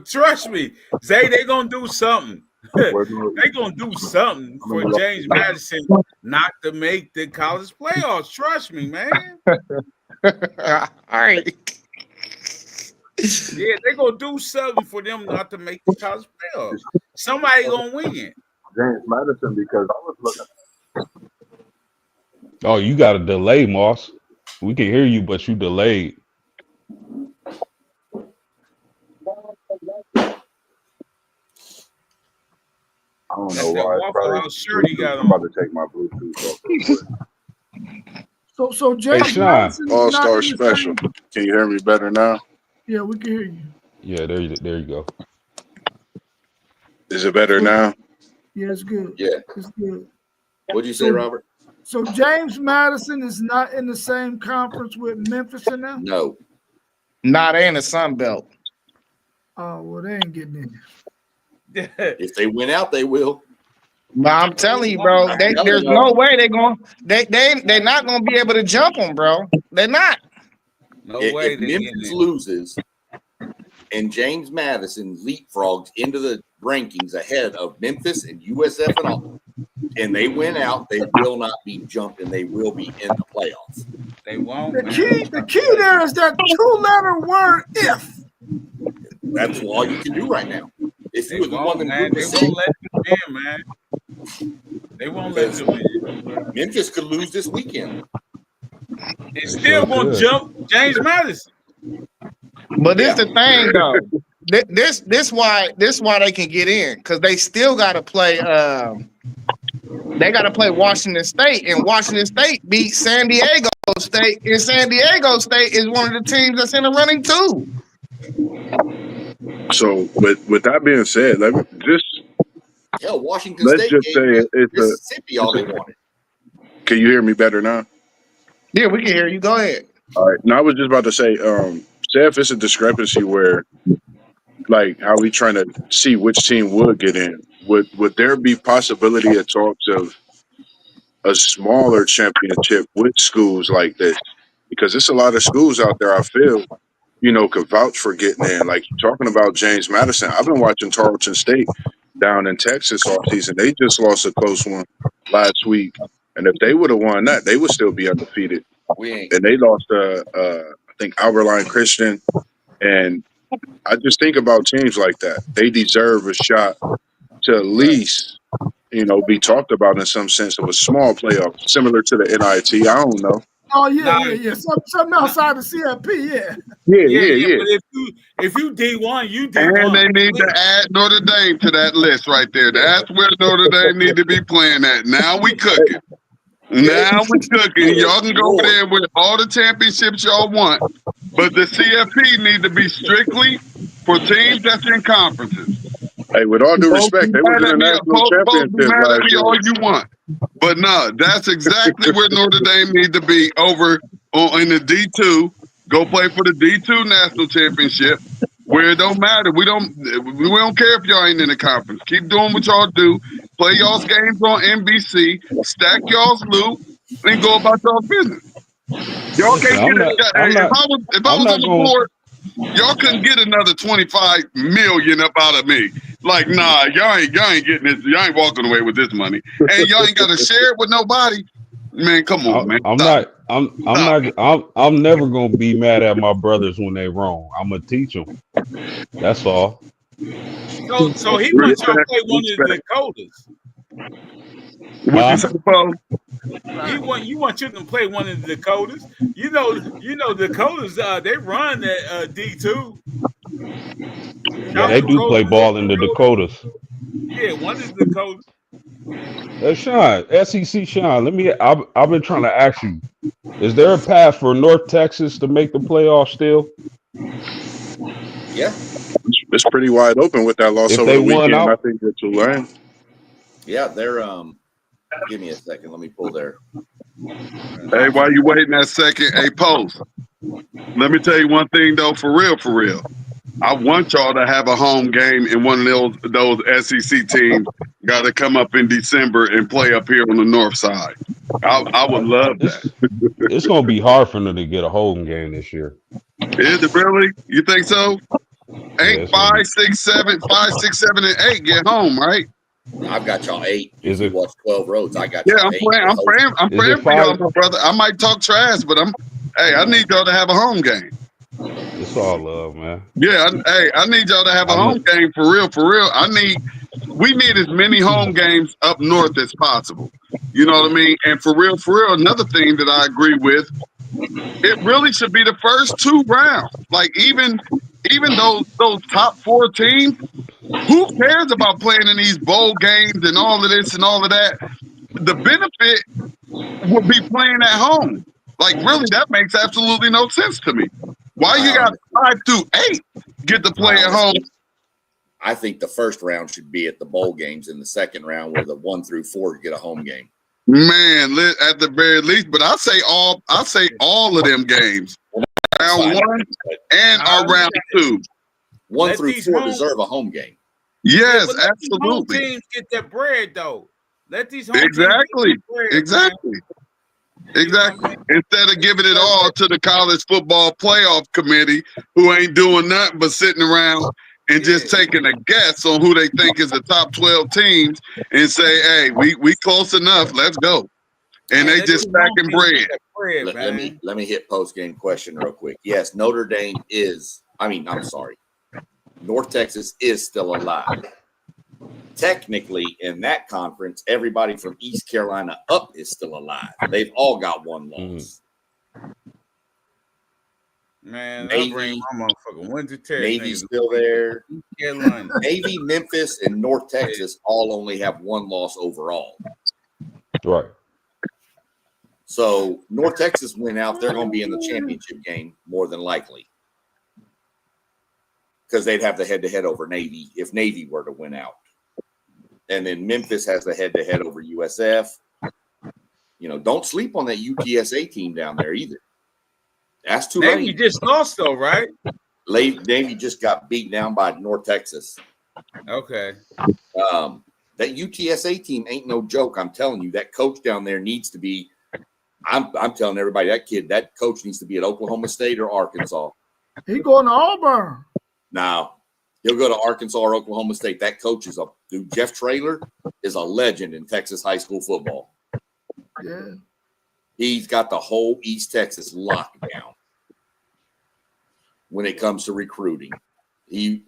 trust me. Zay, they gonna do something. They gonna do something for James Madison not to make the college playoffs. Trust me, man. All right. Yeah, they gonna do something for them not to make the college playoffs. Somebody gonna win. James Madison, because I was looking. Oh, you got a delay, Moss. We can hear you, but you delayed. I don't That's know that why. It's Waffle probably House shirt he Bluetooth. got I'm on. about to take my Bluetooth off real quick. So James Sean. Madison is not All-Star in the special. same. Can you hear me better now? Yeah, we can hear you. Yeah, there you go. Is it better now? Yeah, it's good. Yeah. It's good. What'd you say, Robert? So James Madison is not in the same conference with Memphis and them? No. Not in the Sun Belt. Oh, well, they ain't getting in. If they win out, they will. But I'm telling you, bro, there's no way they're not gonna be able to jump them, bro. They're not. No way. If Memphis loses and James Madison leapfrogs into the rankings ahead of Memphis and USF and all, and they win out, they will not be jumped and they will be in the playoffs. They won't. The key there is that 2-letter word if. That's all you can do right now. If you were the one in man, Group they C, won't let them in, man. They won't let them in. Memphis could lose this weekend. It's still gonna jump James Madison. But this the thing though. This why they can get in, because they still gotta play Washington State, and Washington State beat San Diego State, and San Diego State is one of the teams that's in the running too. So, with that being said, Washington let's State just say it's Mississippi all they wanted. Can you hear me better now? Yeah, we can hear you. Go ahead. All right. Now I was just about to say, say if it's a discrepancy where, like, how we trying to see which team would get in, would there be possibility of talks of a smaller championship with schools like this? Because there's a lot of schools out there, I feel, could vouch for getting in. Like, you're talking about James Madison. I've been watching Tarleton State down in Texas all season. They just lost a close one last week. And if they would have won that, they would still be undefeated. And they lost, I think, Alberline Christian. And I just think about teams like that. They deserve a shot to at least, be talked about in some sense of a small playoff, similar to the NIT. I don't know. Oh yeah. Something outside the CFP, yeah. Yeah. But if you D1, you D1. And they need to add Notre Dame to that list right there. That's where Notre Dame need to be playing at. Now we cooking. Now we cooking. Y'all can go over there with all the championships y'all want, but the CFP need to be strictly for teams that's in conferences. Hey, with all due respect, they was in a national championship last year. All you want, but no, that's exactly where Notre Dame need to be over in the D2. Go play for the D2 national championship, where it don't matter. We don't care if y'all ain't in the conference. Keep doing what y'all do. Play y'all's games on NBC. Stack y'all's loot and go about y'all's business. Y'all can't get it. If I was on the board, y'all couldn't get another $25 million up out of me. Like, nah, y'all ain't getting this. Y'all ain't walking away with this money, and y'all ain't got to share it with nobody. Man, come on, man. I'm Stop. not. I'm Stop. not. I'm never gonna be mad at my brothers when they wrong. I'm gonna teach them. That's all. So he wants y'all to Respect. play one of the Respect. Dakotas. What you Huh? say, Paul? You want you to play one of the Dakotas. You know Dakotas. They run that D2. Yeah, South they do Dakota, play North ball in the Dakota. Dakotas. Yeah, one is Dakota. Sean, SEC Sean, I've been trying to ask you, is there a path for North Texas to make the playoffs still? Yeah, It's pretty wide open with that loss If over they the won weekend. I out, think it's Tulane. yeah. They're Give me a second. Let me pull their Hey, while conference. you waiting that second, hey, Post. Let me tell you one thing though, for real, for real. I want y'all to have a home game in one of those SEC teams. Got to come up in December and play up here on the north side. I would love that. it's gonna be hard for them to get a home game this year. Is it really? You think so? Yeah, Ain't it's gonna be. 5, 6, 7, and 8 get home, right? I've got y'all 8. Is If you it? watch 12 Roads, I got Yeah, y'all I'm 8. praying. I'm praying. I'm Is praying it for y'all, 5? my brother. I might talk trash, but hey, I need y'all to have a home game. It's all love, man. Yeah, I need y'all to have a I home know. game for real, for real. We need as many home games up north as possible. You know what I mean? And for real, another thing that I agree with, it really should be the first 2 rounds. Like even those top 4 teams, who cares about playing in these bowl games and all of this and all of that? The benefit would be playing at home. Like really, that makes absolutely no sense to me. Why I you got honestly, 5 through 8 get to I play at home? honestly, I think the first round should be at the bowl games, and the second round where the 1 through 4 get a home game. Man, at the very least, but I say all of them games, round Fine. 1 and Nah, round 2. 1 let through these 4 home deserve a home game. yeah, Yes, but let these home absolutely, teams get that bread though. Let these home teams get exactly, that bread, man. exactly, You know what I exactly. mean? Instead of They giving it deserve all that. to the college football playoff committee, who ain't doing nothing but sitting around and Yeah. just taking a guess on who they think is the top 12 teams, and say, "Hey, we close enough. Let's go." And Hey, they Let just these home stacking teams get bread. that bread, man. let me hit post game question real quick. Yes, Notre Dame is. I'm sorry. North Texas is still alive. Technically, in that conference, everybody from East Carolina up is still alive. They've all got 1 loss. Man, Navy- I bring my motherfucking winter test. Navy's niggas. still there. East Carolina. Navy, Memphis, and North Texas all only have 1 loss overall. Right. So North Texas win out, they're going to be in the championship game more than likely, because they'd have the head-to-head over Navy if Navy were to win out. And then Memphis has the head-to-head over USF. Don't sleep on that UTSA team down there either. That's too Navy late. just lost though, right? Navy just got beat down by North Texas. Okay. That UTSA team ain't no joke. I'm telling you, that coach down there needs to be. I'm telling everybody, that coach needs to be at Oklahoma State or Arkansas. He going to Auburn. Now he'll go to Arkansas or Oklahoma State. That coach is Jeff Traylor is a legend in Texas high school football. Yeah. He's got the whole East Texas locked down when it comes to recruiting. He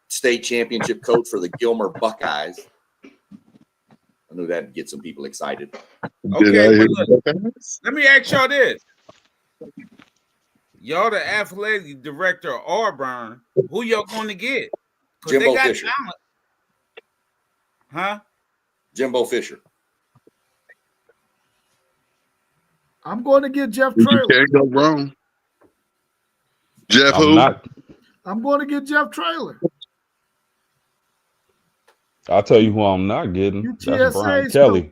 state championship coach for the Gilmer Buckeyes. I knew that'd get some people excited. Okay, but look, let me ask y'all this. Y'all the athletic director of Auburn, who y'all going to get? Because they Jimbo got Fisher. talent. Huh? Jimbo Fisher. I'm going to get Jeff You Traylor. can't go wrong. Jeff I'm who? not. I'm going to get Jeff Traylor. I'll tell you who I'm not getting. That's Brian UTSA's Kelly.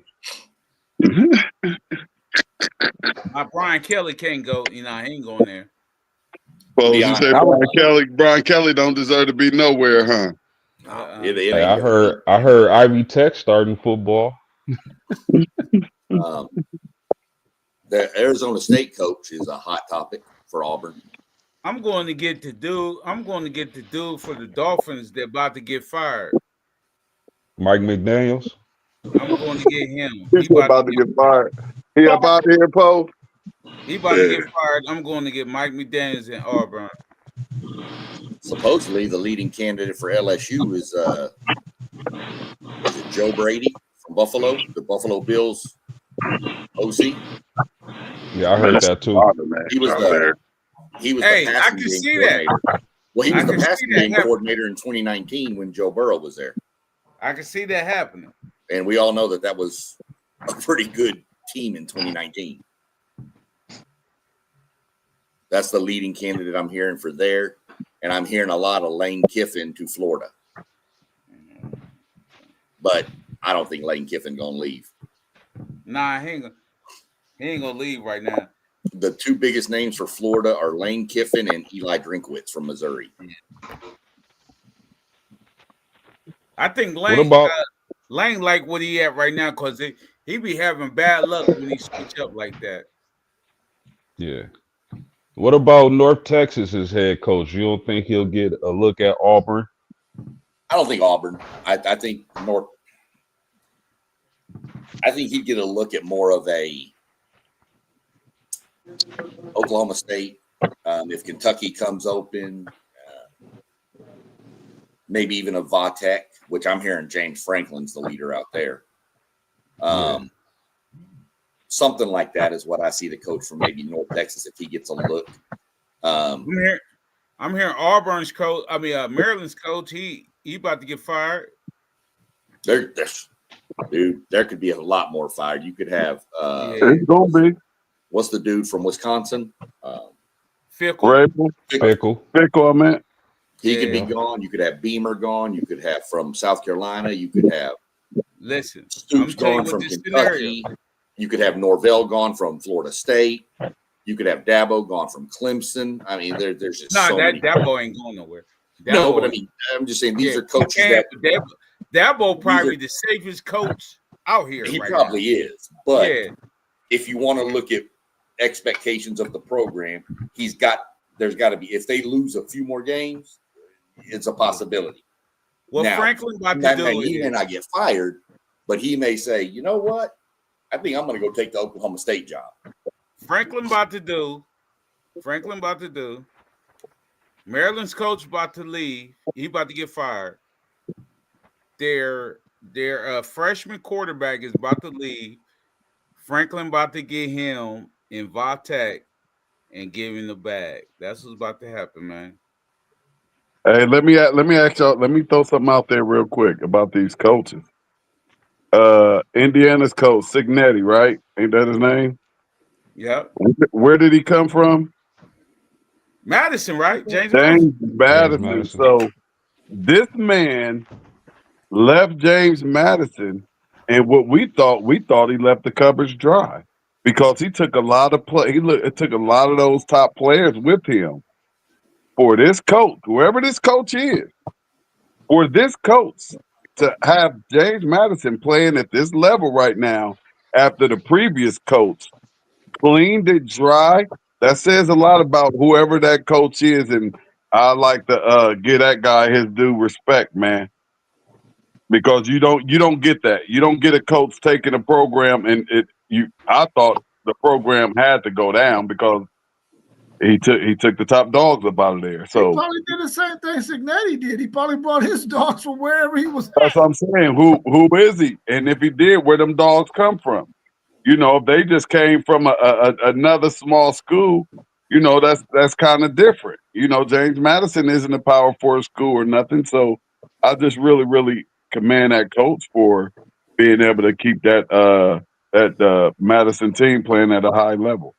Brian Kelly can't go. He ain't going there. Well, you say Brian Kelly don't deserve to be nowhere, huh? It Hey, ain't I heard Ivy Tech starting football. the Arizona State coach is a hot topic for Auburn. I'm going to get the dude for the Dolphins that's about to get fired. Mike McDaniels. I'm going to get him. He's about to get fired. He up out here, Poe. He about to get fired. I'm going to get Mike McDaniels in Auburn. Supposedly, the leading candidate for LSU is it Joe Brady from Buffalo, the Buffalo Bills OC? Yeah, I heard that too. He was the passing game coordinator. Well, he was the passing game coordinator in 2019 when Joe Burrow was there. I can see that happening. And we all know that was a pretty good team in 2019. That's the leading candidate I'm hearing for there. And I'm hearing a lot of Lane Kiffin to Florida. But I don't think Lane Kiffin going to leave. Nah, he ain't going to leave right now. The two biggest names for Florida are Lane Kiffin and Eli Drinkwitz from Missouri. I think Lane like what he at right now because he be having bad luck when he switch up like that. Yeah. What about North Texas's head coach? You don't think he'll get a look at Auburn? I don't think Auburn. I think North. I think he'd get a look at more of a Oklahoma State. If Kentucky comes open, maybe even a Vatech, which I'm hearing James Franklin's the leader out there. Something like that is what I see the coach from maybe North Texas if he gets a look. I'm hearing Auburn's coach. I mean, Maryland's coach. He about to get fired. Dude, there could be a lot more fired. You could have. It's gonna be. What's the dude from Wisconsin? Fickle. I meant. He could be gone. You could have Beamer gone. You could have from South Carolina. You could have. Listen, Stoops gone from Kentucky. Scenario. You could have Norvell gone from Florida State. You could have Dabo gone from Clemson. I mean, there's just Dabo ain't going nowhere. But I mean, I'm just saying these are coaches Dabo probably the safest coach out here. He probably is. But if you want to look at expectations of the program, there's got to be, if they lose a few more games, it's a possibility. Well, now, Franklin about to do he may not get fired, but he may say, you know what? I think I'm going to go take the Oklahoma State job. Franklin about to do. Maryland's coach about to leave. He about to get fired. Their freshman quarterback is about to leave. Franklin about to get him in Vatech and give him the bag. That's what's about to happen, man. Hey, let me ask y'all. Let me throw something out there real quick about these coaches. Indiana's coach, Cignetti, right? Ain't that his name? Yep. Where did he come from? Madison, right? James Madison. So this man left James Madison, and what we thought he left the cupboards dry because he took a lot of took a lot of those top players with him. For this coach, whoever this coach is, for this coach to have James Madison playing at this level right now after the previous coach cleaned it dry, that says a lot about whoever that coach is, and I like to give that guy his due respect, man. Because you don't get that. You don't get a coach taking a program and I thought the program had to go down because he took the top dogs up out of there. So he probably did the same thing Cignetti did. He probably brought his dogs from wherever he was. That's what I'm saying. Who is he? And if he did, where them dogs come from? You know, if they just came from another small school, you know, that's kind of different. You know, James Madison isn't a Power 4 school or nothing. So I just really, really commend that coach for being able to keep that Madison team playing at a high level.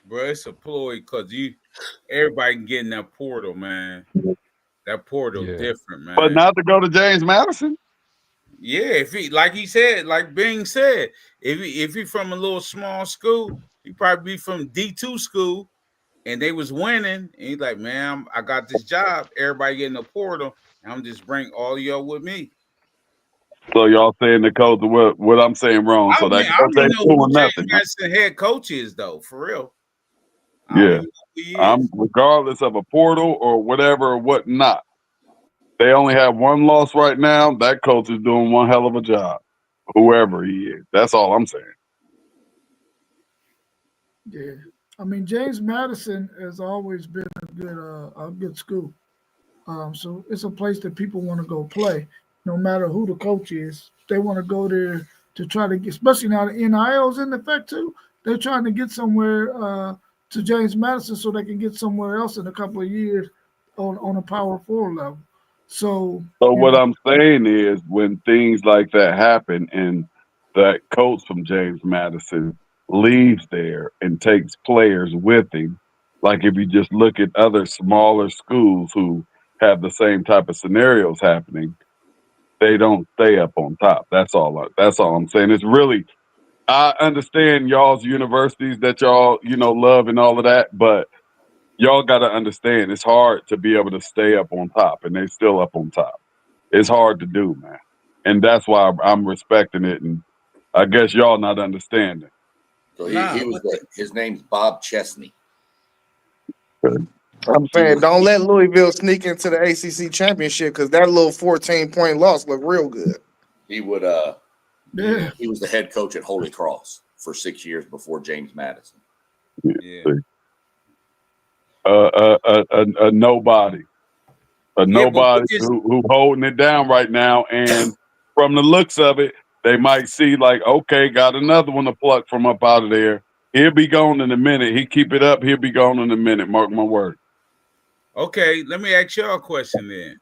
Bro, it's a ploy because everybody can get in that portal, man. That portal different, man. But not to go to James Madison. Yeah, if he, like he said, like Bing said, if he from a little small school, he probably be from D2 school, and they was winning, and he's like, man, I got this job. Everybody getting the portal, and I'm just bring all y'all with me. So y'all saying the coach what I'm saying wrong? So that I don't know who James Madison head coach is though, for real. I'm regardless of a portal or whatever or whatnot. They only have one loss right now. That coach is doing one hell of a job, whoever he is. That's all I'm saying. Yeah, I mean James Madison has always been a good school. So it's a place that people want to go play, no matter who the coach is. They want to go there to try to get, especially now the NIL's in effect too. They're trying to get somewhere to James Madison so they can get somewhere else in a couple of years on a Power Four level. So So you what know, I'm saying is, when things like that happen, and that coach from James Madison leaves there and takes players with him, like if you just look at other smaller schools who have the same type of scenarios happening, they don't stay up on top. That's all I'm saying. It's really, I understand y'all's universities that y'all love and all of that, but y'all got to understand it's hard to be able to stay up on top, and they still up on top. It's hard to do, man. And that's why I'm respecting it. And I guess y'all not understanding. So Nah, he was his name's Bob Chesney. I'm He saying was don't let Louisville sneak into the ACC championship because that little 14-point loss looked real good. he would yeah, he was the head coach at Holy Cross for 6 years before James Madison. yeah. A nobody, Yeah, but what this who holding it down right now. And from the looks of it, they might see like, okay, got another one to pluck from up out of there. He'll be gone in a minute. He keep it up, he'll be gone in a minute. Mark my word. okay, let me ask y'all a question then.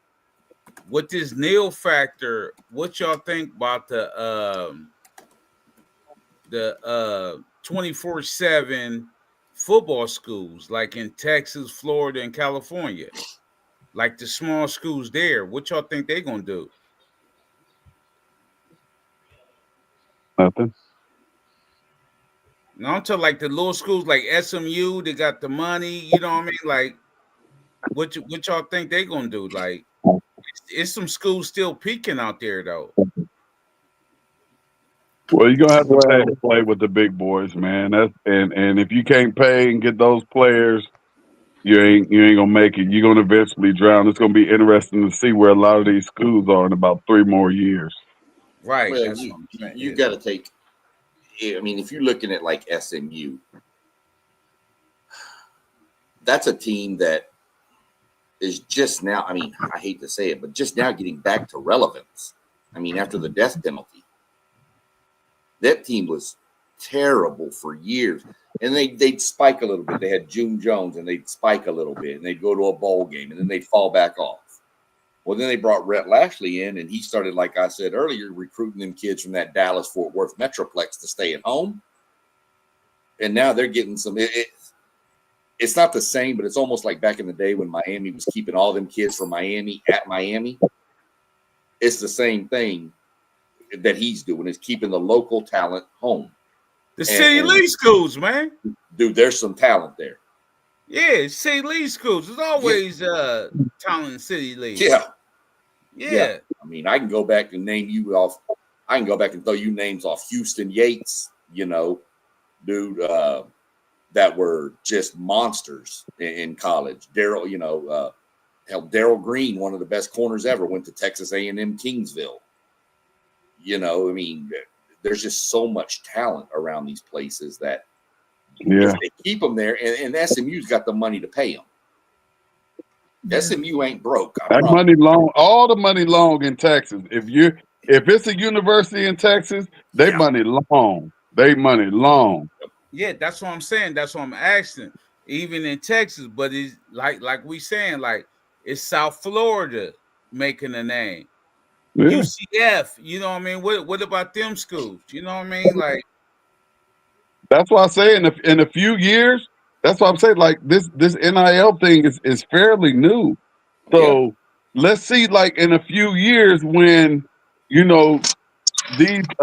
With this Neil factor, what y'all think about the 24/7 football schools like in Texas, Florida, and California? Like the small schools there, what y'all think they gonna do? Nothing. Now I'm talking like the little schools like SMU, they got the money, you know what I mean? Like what y'all think they gonna do? Like it's some schools still peaking out there though. Well, you're gonna have to pay Well, to play with the big boys, man. And if you can't pay and get those players, you ain't gonna make it. You're gonna eventually drown. It's gonna be interesting to see where a lot of these schools are in about 3 more years. Right, Well, that's what I'm saying. you Yeah. got to take. I mean, if you're looking at like SMU, that's a team that is just now. I mean, I hate to say it, but just now getting back to relevance. I mean, after the death penalty, that team was terrible for years. And they'd spike a little bit. They had June Jones, and they'd spike a little bit, and they'd go to a bowl game, and then they'd fall back off. Well, then they brought Rhett Lashley in, and he started, like I said earlier, recruiting them kids from that Dallas-Fort Worth Metroplex to stay at home. And now they're getting some. It's not the same, but it's almost like back in the day when Miami was keeping all them kids from Miami at Miami. It's the same thing that he's doing, is keeping the local talent home. The City League schools, man. Dude, there's some talent there. Yeah, City League schools. There's always talent in City League. Yeah. Yeah. I mean, I can go back and name you off. I can go back and throw you names off. Houston Yates, dude, that were just monsters in college. Daryl, Daryl Green, one of the best corners ever, went to Texas A&M Kingsville. I mean, there's just so much talent around these places that if they keep them there, and SMU's got the money to pay them. SMU ain't broke. That money long, all the money long in Texas. If it's a university in Texas, they money long. They money long. Yeah, that's what I'm saying. That's what I'm asking. Even in Texas, but it's like we saying, like it's South Florida making a name. Yeah. UCF, you know what I mean? What about them schools? You know what I mean? Like that's why I say in a few years, that's why I'm saying like this NIL thing is fairly new. So let's see, like in a few years when a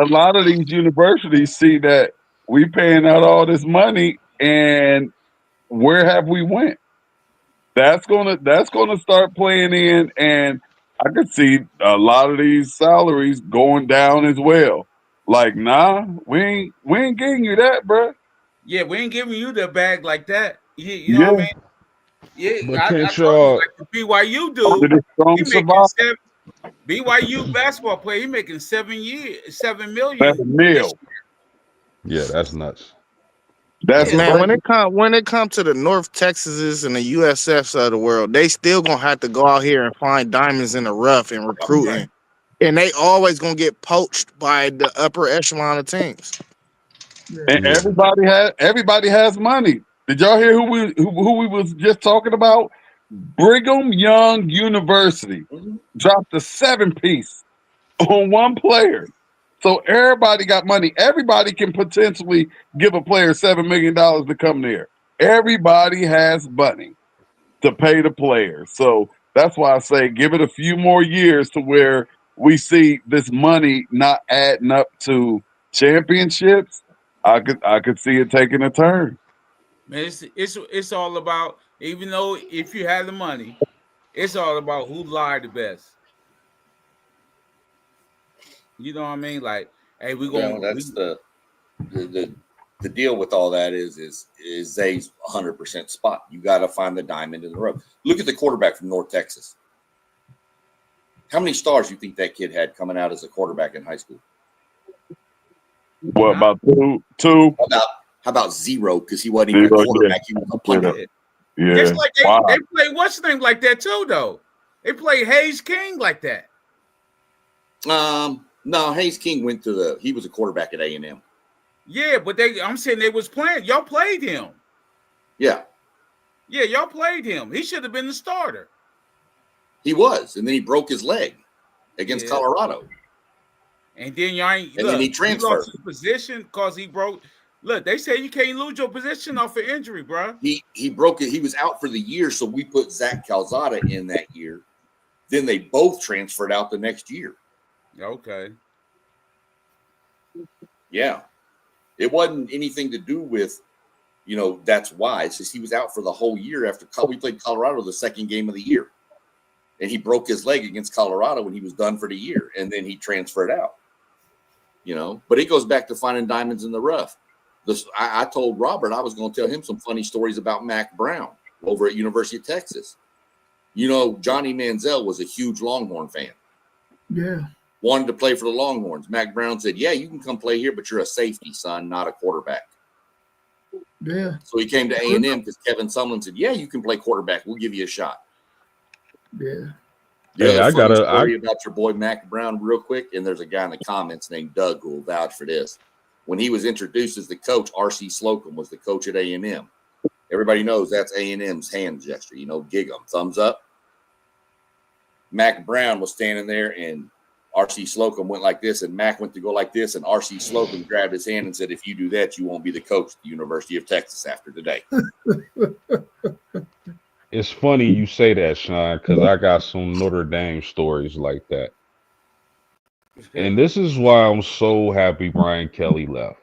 lot of these universities see that we paying out all this money, and where have we went? That's gonna start playing in, and I could see a lot of these salaries going down as well. Like, nah, we ain't getting you that, bro. yeah, we ain't giving you the bag like that. You know what I mean? Yeah, But I can't told you y'all? like the BYU Under dude, the strong he making survival, BYU basketball player, he making 7 that's million a this meal. year. Yeah, that's nuts. That's Man, crazy. when it comes to the North Texases and the USFs of the world, they still gonna have to go out here and find diamonds in the rough and recruiting, and they always gonna get poached by the upper echelon of teams. And Yeah. Yeah. everybody has money. Did y'all hear who we was just talking about? Brigham Young University dropped a 7-piece on one player. So everybody got money. Everybody can potentially give a player $7 million to come there. Everybody has money to pay the player. So that's why I say give it a few more years to where we see this money not adding up to championships. I could see it taking a turn. Man, it's all about, even though if you have the money, it's all about who lied the best. You know what I mean? Like, hey, That's the deal with all that is Zay's 100% spot. You got to find the diamond in the rough. Look at the quarterback from North Texas. How many stars do you think that kid had coming out as a quarterback in high school? What about two? How about zero? Because he wasn't even a quarterback; he was a punter. Yeah. Just like they play what's the name like that too, though. They play Hayes King like that. No, Hayes King he was a quarterback at A&M. Yeah, but I'm saying they was playing. Y'all played him. Yeah, y'all played him. He should have been the starter. He was, and then he broke his leg against Colorado. And then then he transferred. He lost his position because he broke. Look, they say you can't lose your position off of injury, bro. He broke it. He was out for the year, so we put Zach Calzada in that year. Then they both transferred out the next year. Okay. Yeah. It wasn't anything to do with, that's why. It's just he was out for the whole year after we played Colorado the second game of the year. And he broke his leg against Colorado when he was done for the year. And then he transferred out. But it goes back to finding diamonds in the rough. I told Robert I was going to tell him some funny stories about Mac Brown over at University of Texas. Johnny Manziel was a huge Longhorn fan. Yeah. Wanted to play for the Longhorns. Mac Brown said, yeah, you can come play here, but you're a safety, son, not a quarterback. Yeah. So he came to A&M because Kevin Sumlin said, yeah, you can play quarterback. We'll give you a shot. Yeah. I got a story about your boy Mac Brown real quick, and there's a guy in the comments named Doug who will vouch for this. When he was introduced as the coach, R.C. Slocum was the coach at A&M. Everybody knows that's A&M's hand gesture, gig 'em, thumbs up. Mac Brown was standing there, and R.C. Slocum went like this, and Mac went to go like this, and R.C. Slocum grabbed his hand and said, if you do that, you won't be the coach at the University of Texas after today. It's funny you say that, Sean, because I got some Notre Dame stories like that. And this is why I'm so happy Brian Kelly left.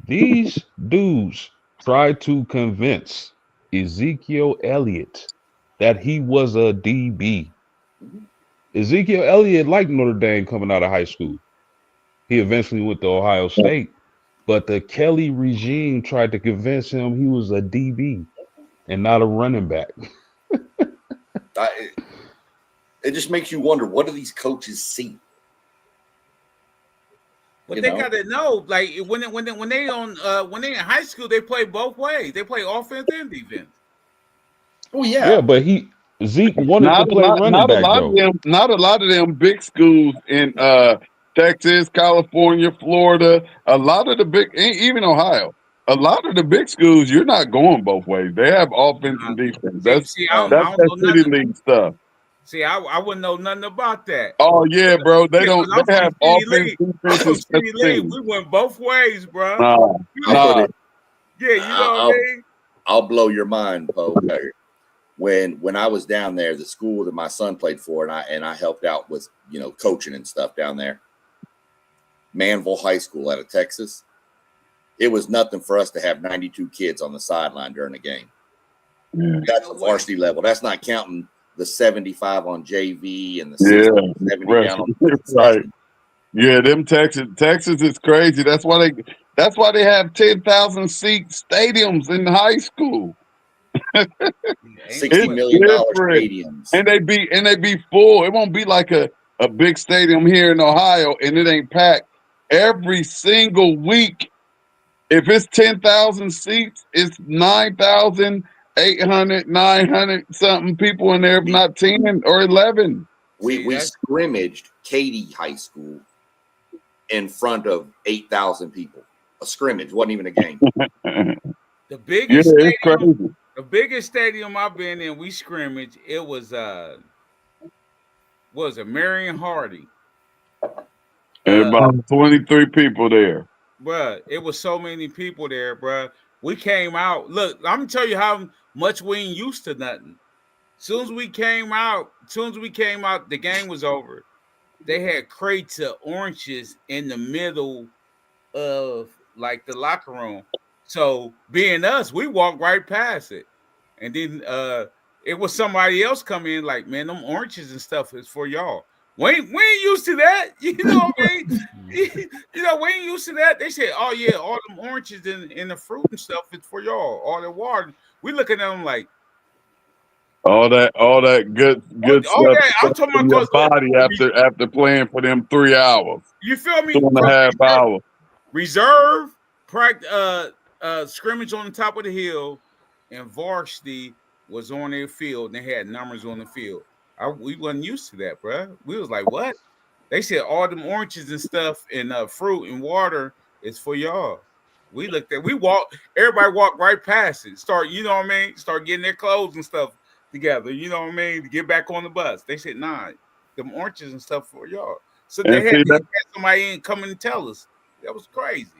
These dudes tried to convince Ezekiel Elliott that he was a DB. Ezekiel Elliott liked Notre Dame coming out of high school. He eventually went to Ohio State, but the Kelly regime tried to convince him he was a DB and not a running back. It just makes you wonder, what do these coaches see? But they gotta know, like when they in high school, they play both ways. They play offense and defense. Oh yeah. Yeah, but Zeke wanted to play running back though. Not a lot of them big schools in Texas, California, Florida, a lot of the big, even Ohio, a lot of the big schools, you're not going both ways. They have offense and defense. That's city league stuff. See, I wouldn't know nothing about that. Oh yeah, bro. They don't. They have offense, defense, and we went both ways, bro. Nah. Yeah, you know what I mean. I'll blow your mind, Poe. When I was down there, the school that my son played for, and I helped out with coaching and stuff down there, Manville High School out of Texas. It was nothing for us to have 92 kids on the sideline during the game. Yeah. That's the varsity level. That's not counting the 75 on JV and the 70 down on right. Yeah, them Texas is crazy. That's why they have 10,000 seat stadiums in high school. $60 million stadiums. And they be full. It won't be like a big stadium here in Ohio and it ain't packed. Every single week If it's 10,000 seats, it's 9,800, 900 something people in there, if not 10 or 11. We scrimmaged Katy High School in front of 8,000 people. A scrimmage, wasn't even a game. The biggest it's stadium, crazy. the biggest stadium I've been in, we scrimmaged. It was Marion Hardy. About 23 people there. Bruh, it was so many people there, bruh. We came out. Look, I'm gonna tell you how much we ain't used to nothing. Soon as we came out, the game was over. They had crates of oranges in the middle of like the locker room. So being us, we walked right past it. And then it was somebody else come in like, man, them oranges and stuff is for y'all. We ain't used to that. You know what I mean? We ain't used to that. They said, oh yeah, all them oranges and the fruit and stuff is for y'all. All the water. We looking at them like all that good stuff I'm talking in about your body after playing for them 3 hours. You feel me? 2.5 hours. Reserve, practice, scrimmage on the top of the hill, and varsity was on their field. And they had numbers on the field. We wasn't used to that, bro. We was like, what? They said all them oranges and stuff and fruit and water is for y'all. We looked at, everybody walked right past it. Start getting their clothes and stuff together, to get back on the bus. They said, nah, them oranges and stuff for y'all. So they had somebody in come and tell us. That was crazy.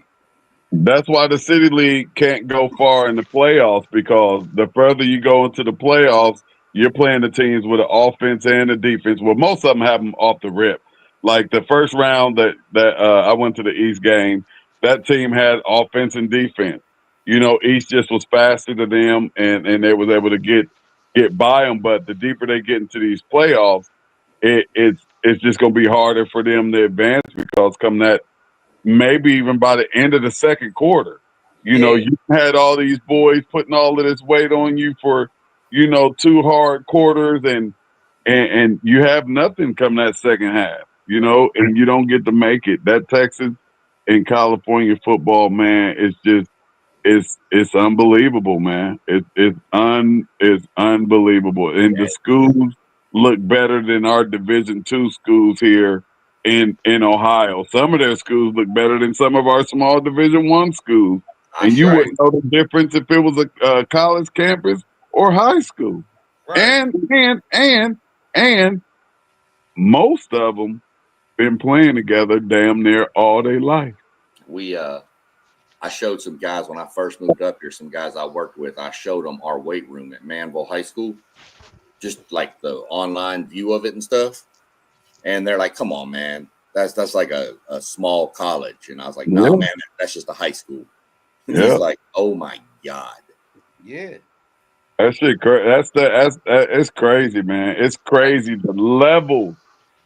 That's why the City League can't go far in the playoffs, because the further you go into the playoffs, you're playing the teams with the offense and the defense. Well, most of them have them off the rip. Like the first round that I went to the East game, that team had offense and defense. East just was faster than them, and they was able to get by them. But the deeper they get into these playoffs, it's just going to be harder for them to advance, because come that maybe even by the end of the second quarter, you had all these boys putting all of this weight on you for 2 hard quarters, and you have nothing come that second half, and you don't get to make it. That Texas and California football, man, it's unbelievable, man. It's unbelievable, and the schools look better than our Division II schools here in Ohio. Some of their schools look better than some of our small Division I schools, and you wouldn't know the difference if it was a college campus or high school. Right. And most of them been playing together damn near all their life. I showed some guys when I first moved up here, some guys I worked with, I showed them our weight room at Manville High School, just like the online view of it and stuff. And they're like, come on, man, that's like a small college. And I was like, no, man, that's just a high school. And he's like, oh my God. Yeah. That shit crazy. It's crazy, man. It's crazy. The level.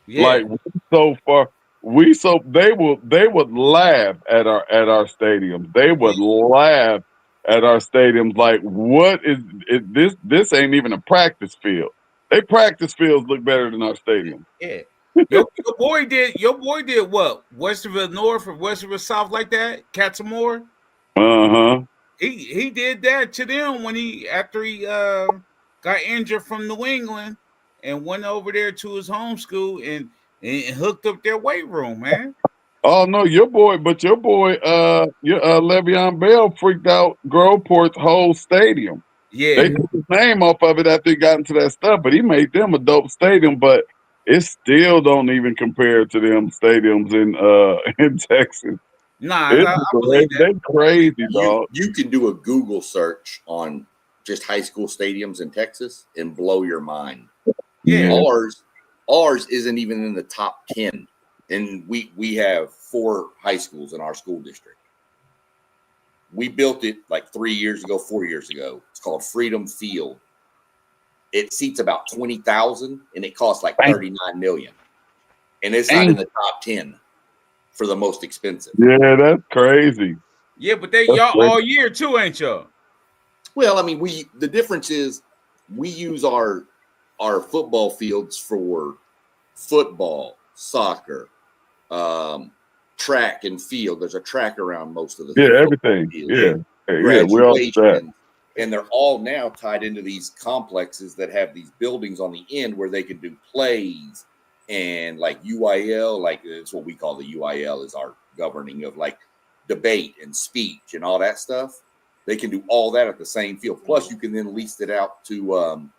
Yeah. Like so far. They would laugh at our stadiums. They would laugh at our stadiums like, what is this? This ain't even a practice field. They practice fields look better than our stadium. Yeah. Your boy did what? Westerville North or Westerville South, like that? Catamore? Uh-huh. He did that to them after he got injured from New England and went over there to his home school and hooked up their weight room, man. Oh no, your boy Le'Veon Bell freaked out Groveport's whole stadium. Yeah, they took his name off of it after he got into that stuff, but he made them a dope stadium. But it still don't even compare to them stadiums in Texas. Nah, I believe that. They crazy, dog. You can do a Google search on just high school stadiums in Texas and blow your mind. Yeah, ours isn't even in the top 10. And we have 4 high schools in our school district. We built it like 4 years ago. It's called Freedom Field. It seats about 20,000 and it costs like $39 million. And it's not in the top 10 for the most expensive. Yeah, that's crazy. Yeah, but y'all all year too, ain't y'all? Well, I mean, the difference is we use our football fields for football, soccer, track and field. There's a track around most of the everything. field. Yeah. We're all set. Graduation, and they're all now tied into these complexes that have these buildings on the end where they can do plays and like UIL, like it's what we call the UIL is our governing of like debate and speech and all that stuff. They can do all that at the same field. Plus, you can then lease it out to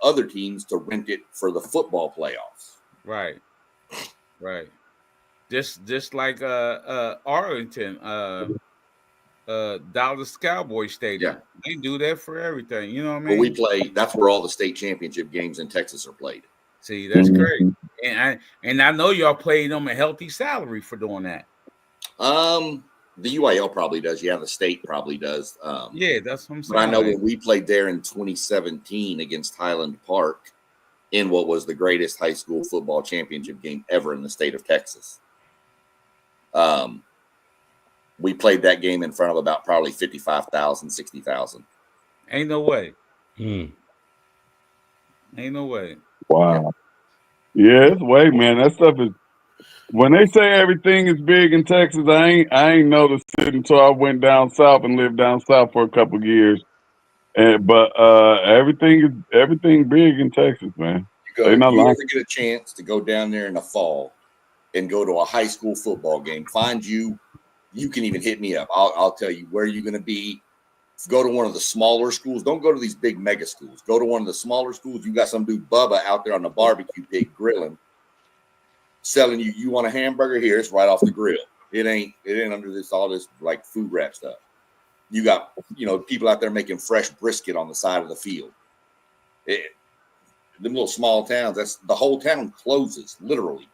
other teams to rent it for the football playoffs. Right. Just like Arlington, Dallas Cowboys Stadium. Yeah. They do that for everything. You know what I mean? But we play. That's where all the state championship games in Texas are played. See, that's great. And I know y'all paid them a healthy salary for doing that. The UIL probably does. Yeah, the state probably does. Yeah, that's what I'm saying. But I know when we played there in 2017 against Highland Park in what was the greatest high school football championship game ever in the state of Texas. We played that game in front of about probably 55,000, 60,000. Ain't no way. Ain't no way. Wow. Yeah, it's way, man. That stuff is. When they say everything is big in Texas, I ain't noticed it until I went down south and lived down south for a couple of years. But everything big in Texas, man. You ever get a chance to go down there in the fall and go to a high school football game, you can even hit me up. I'll tell you where you're going to be. Go to one of the smaller schools. Don't go to these big mega schools. Go to one of the smaller schools. You got some dude Bubba out there on the barbecue pit grilling, selling you want a hamburger here. It's right off the grill. It ain't under all this like food wrap stuff. You got people out there making fresh brisket on the side of the field. Them little small towns. That's the whole town closes literally.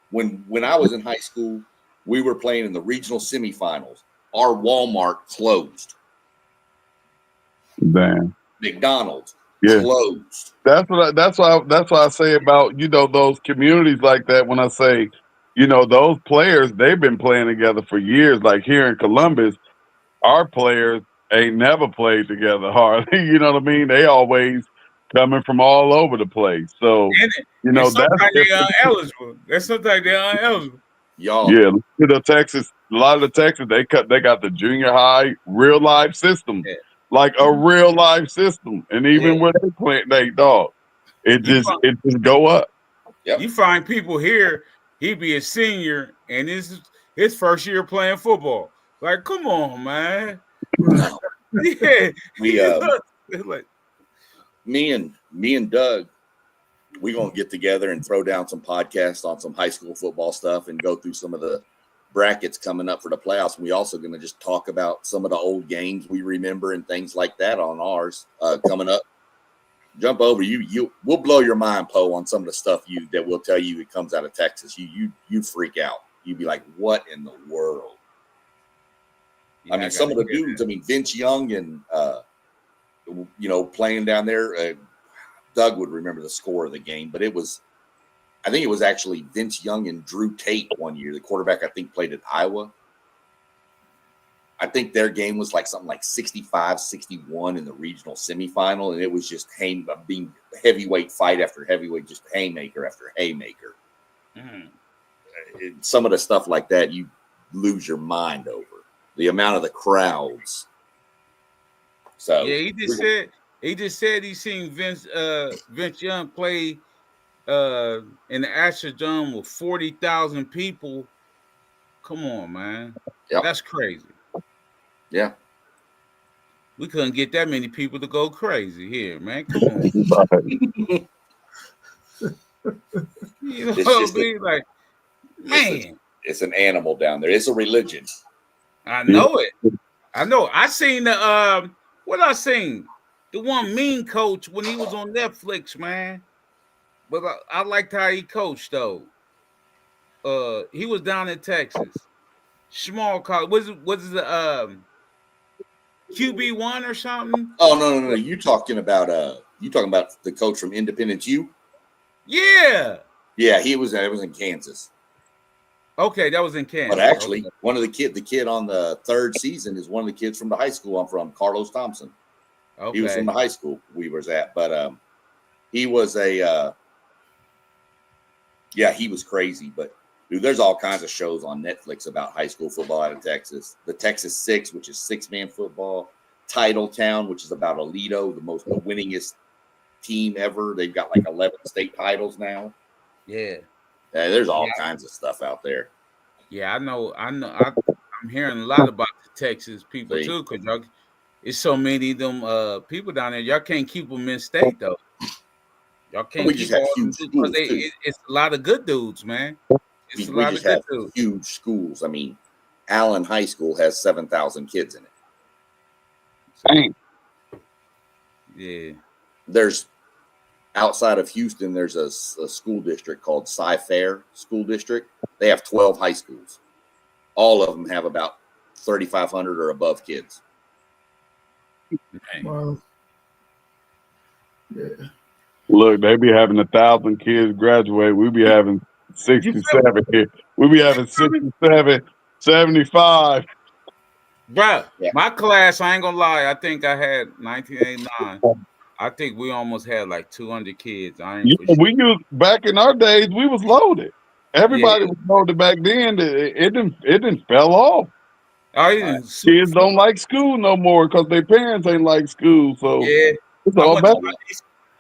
When I was in high school, we were playing in the regional semifinals. Our Walmart closed. Damn. McDonald's closed. That's why I say about those communities like that. When I say those players, they've been playing together for years. Like here in Columbus, our players ain't never played together hardly. You know what I mean? They always coming from all over the place. So sometimes they're ineligible. Sometimes they're ineligible. Y'all. Yeah, Texas. A lot of the Texas, they got the junior high real life system. Yeah. Like a real life system, and even when they play, it just go up. Yep. You find people here, he be a senior, and this is his first year playing football. Like, come on, man. Yeah, like me and Doug, we gonna get together and throw down some podcasts on some high school football stuff and go through some of the brackets coming up for the playoffs. And we also going to just talk about some of the old games we remember and things like that on ours coming up. Jump over. We'll blow your mind, Poe, on some of the stuff that will tell you it comes out of Texas. You freak out. You'd be like, what in the world? I mean, some of the dudes, Vince Young and playing down there, Doug would remember the score of the game, but I think it was actually Vince Young and Drew Tate one year. The quarterback, I think, played at Iowa. I think their game was like something like 65-61 in the regional semifinal, and it was just being heavyweight fight after heavyweight, just haymaker after haymaker. Some of the stuff like that, you lose your mind over the amount of the crowds. So yeah, he just said he seen Vince Young play in the Astrodome with 40,000 people. Come on, man. Yep. That's crazy. Yeah. We couldn't get that many people to go crazy here, man. Come on. You know what I mean? Like, man. It's an animal down there. It's a religion. I know it. I know. I seen the what I seen? The one Mean Coach when he was on Netflix, man. But I liked how he coached, though. He was down in Texas, small college. Was it QB1 or something? Oh no! You talking about the coach from Independence U? Yeah. It was in Kansas. Okay, that was in Kansas. But actually, one of the kid on the third season is one of the kids from the high school I'm from, Carlos Thompson. Okay. He was from the high school we was at, but he was he was crazy. But Dude, there's all kinds of shows on Netflix about high school football out of Texas. The Texas Six, which is 6-man football. Titletown, which is about Alito, the winningest team ever. They've got like 11 state titles now. Yeah. There's all kinds of stuff out there. Yeah, I know. I'm hearing a lot about the Texas people too, because y'all, it's so many of them people down there. Y'all can't keep them in state though. Y'all can't keep all them because it's a lot of good dudes, man. It's a lot of good dudes. Huge schools. I mean, Allen High School has 7,000 kids in it. Dang. Yeah. There's outside of Houston, there's a school district called Cy-Fair School District. They have 12 high schools. All of them have about 3,500 or above kids. Wow. Yeah. Look, they be having 1,000 kids graduate. We be having 67 here. We be having 67, 75. Bruh, my class, I ain't gonna lie, I think I had 1989. I think we almost had like 200 kids. We used back in our days, we was loaded. Everybody was loaded back then. It didn't fell off. Kids don't like school no more because their parents ain't like school. So yeah, it's all bad.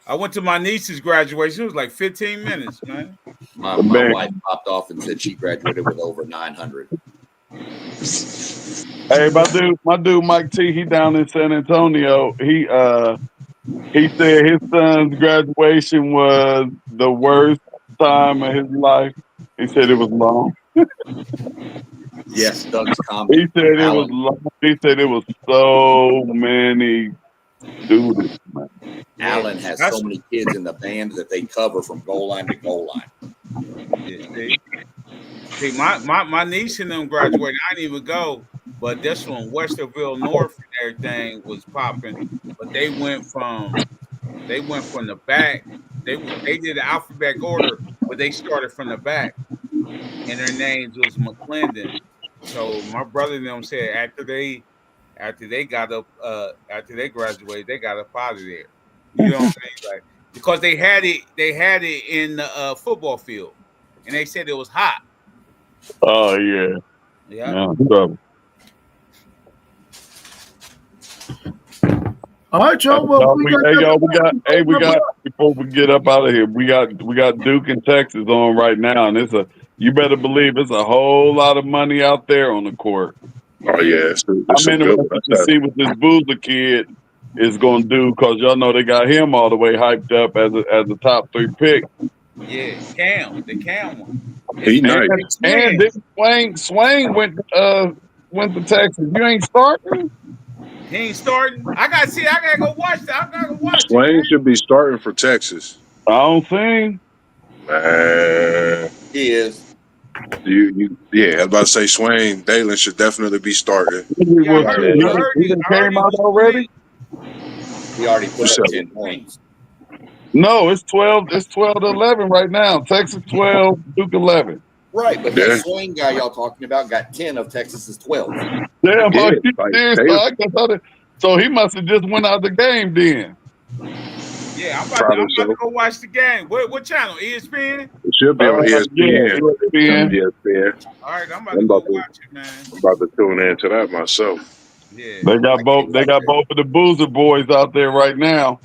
I went to my niece's graduation. It was like 15 minutes, man. My wife popped off and said she graduated with over 900. Hey, my dude Mike T, he down in San Antonio. He said his son's graduation was the worst time of his life. He said it was long. Yes, Doug's comment. He said it was long. He said it was so many students, man. Allen has so many kids in the band that they cover from goal line to goal line. Yeah, see, my niece and them graduated. I didn't even go, but this one, Westerville North and everything was popping. But they went from the back. They did the alphabet order, but they started from the back, and their names was McClendon. So my brother and them said after they got up, after they graduated, they got up out of there. You know what I'm saying? Like, because they had it in the football field, and they said it was hot. Oh yeah. Yeah. All right, y'all. Well, we got before we get up out of here, we got Duke and Texas on right now, and you better believe it's a whole lot of money out there on the court. Oh yeah, I'm interested to see what this Boozer kid is going to do because y'all know they got him all the way hyped up as a top 3 pick. Yeah, the Cam one. He nice. And then Swain went to Texas. You ain't starting? He ain't starting. I gotta go watch that. I gotta go watch Swain should be starting for Texas. I don't think. He is. Yeah, I was about to say Swain Dalen should definitely be starting. He came out already? He already put up 10 points. No, it's 12. It's 12-11 right now. Texas 12, Duke 11. Right, but that Swain guy y'all talking about got 10 of Texas's 12. Damn, so he must have just went out the game then. Yeah, I'm about to go watch the game. What channel? ESPN? It should be on ESPN. ESPN. All right, I'm about to go watch it, man. I'm about to tune into that myself. Yeah. They got both of the Boozer boys out there right now.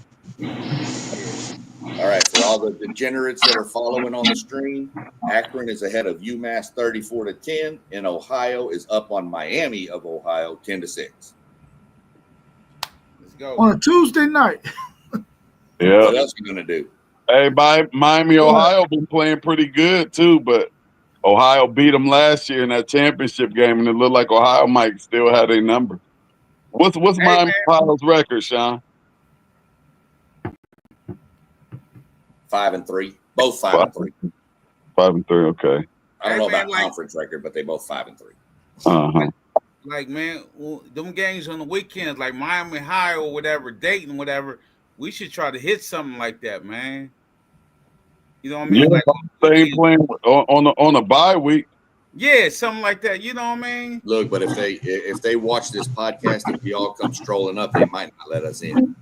All right, for all the degenerates that are following on the stream, Akron is ahead of UMass 34-10, and Ohio is up on Miami of Ohio 10-6. Let's go. On a Tuesday night. Yeah. What else are you gonna do? Hey, Miami, Ohio been playing pretty good too, but Ohio beat them last year in that championship game, and it looked like Ohio might still have their number. What's Miami Ohio's record, Sean? 5-3, both 5-3. 5-3, okay. I don't know about conference record, but they both 5-3. Uh-huh. Like, man, them games on the weekends, like Miami High or whatever, Dayton, whatever, we should try to hit something like that, man. You know what I mean? Yeah, like they ain't playing on a bye week. Yeah, something like that. You know what I mean? Look, but if they watch this podcast and we all come strolling up, they might not let us in.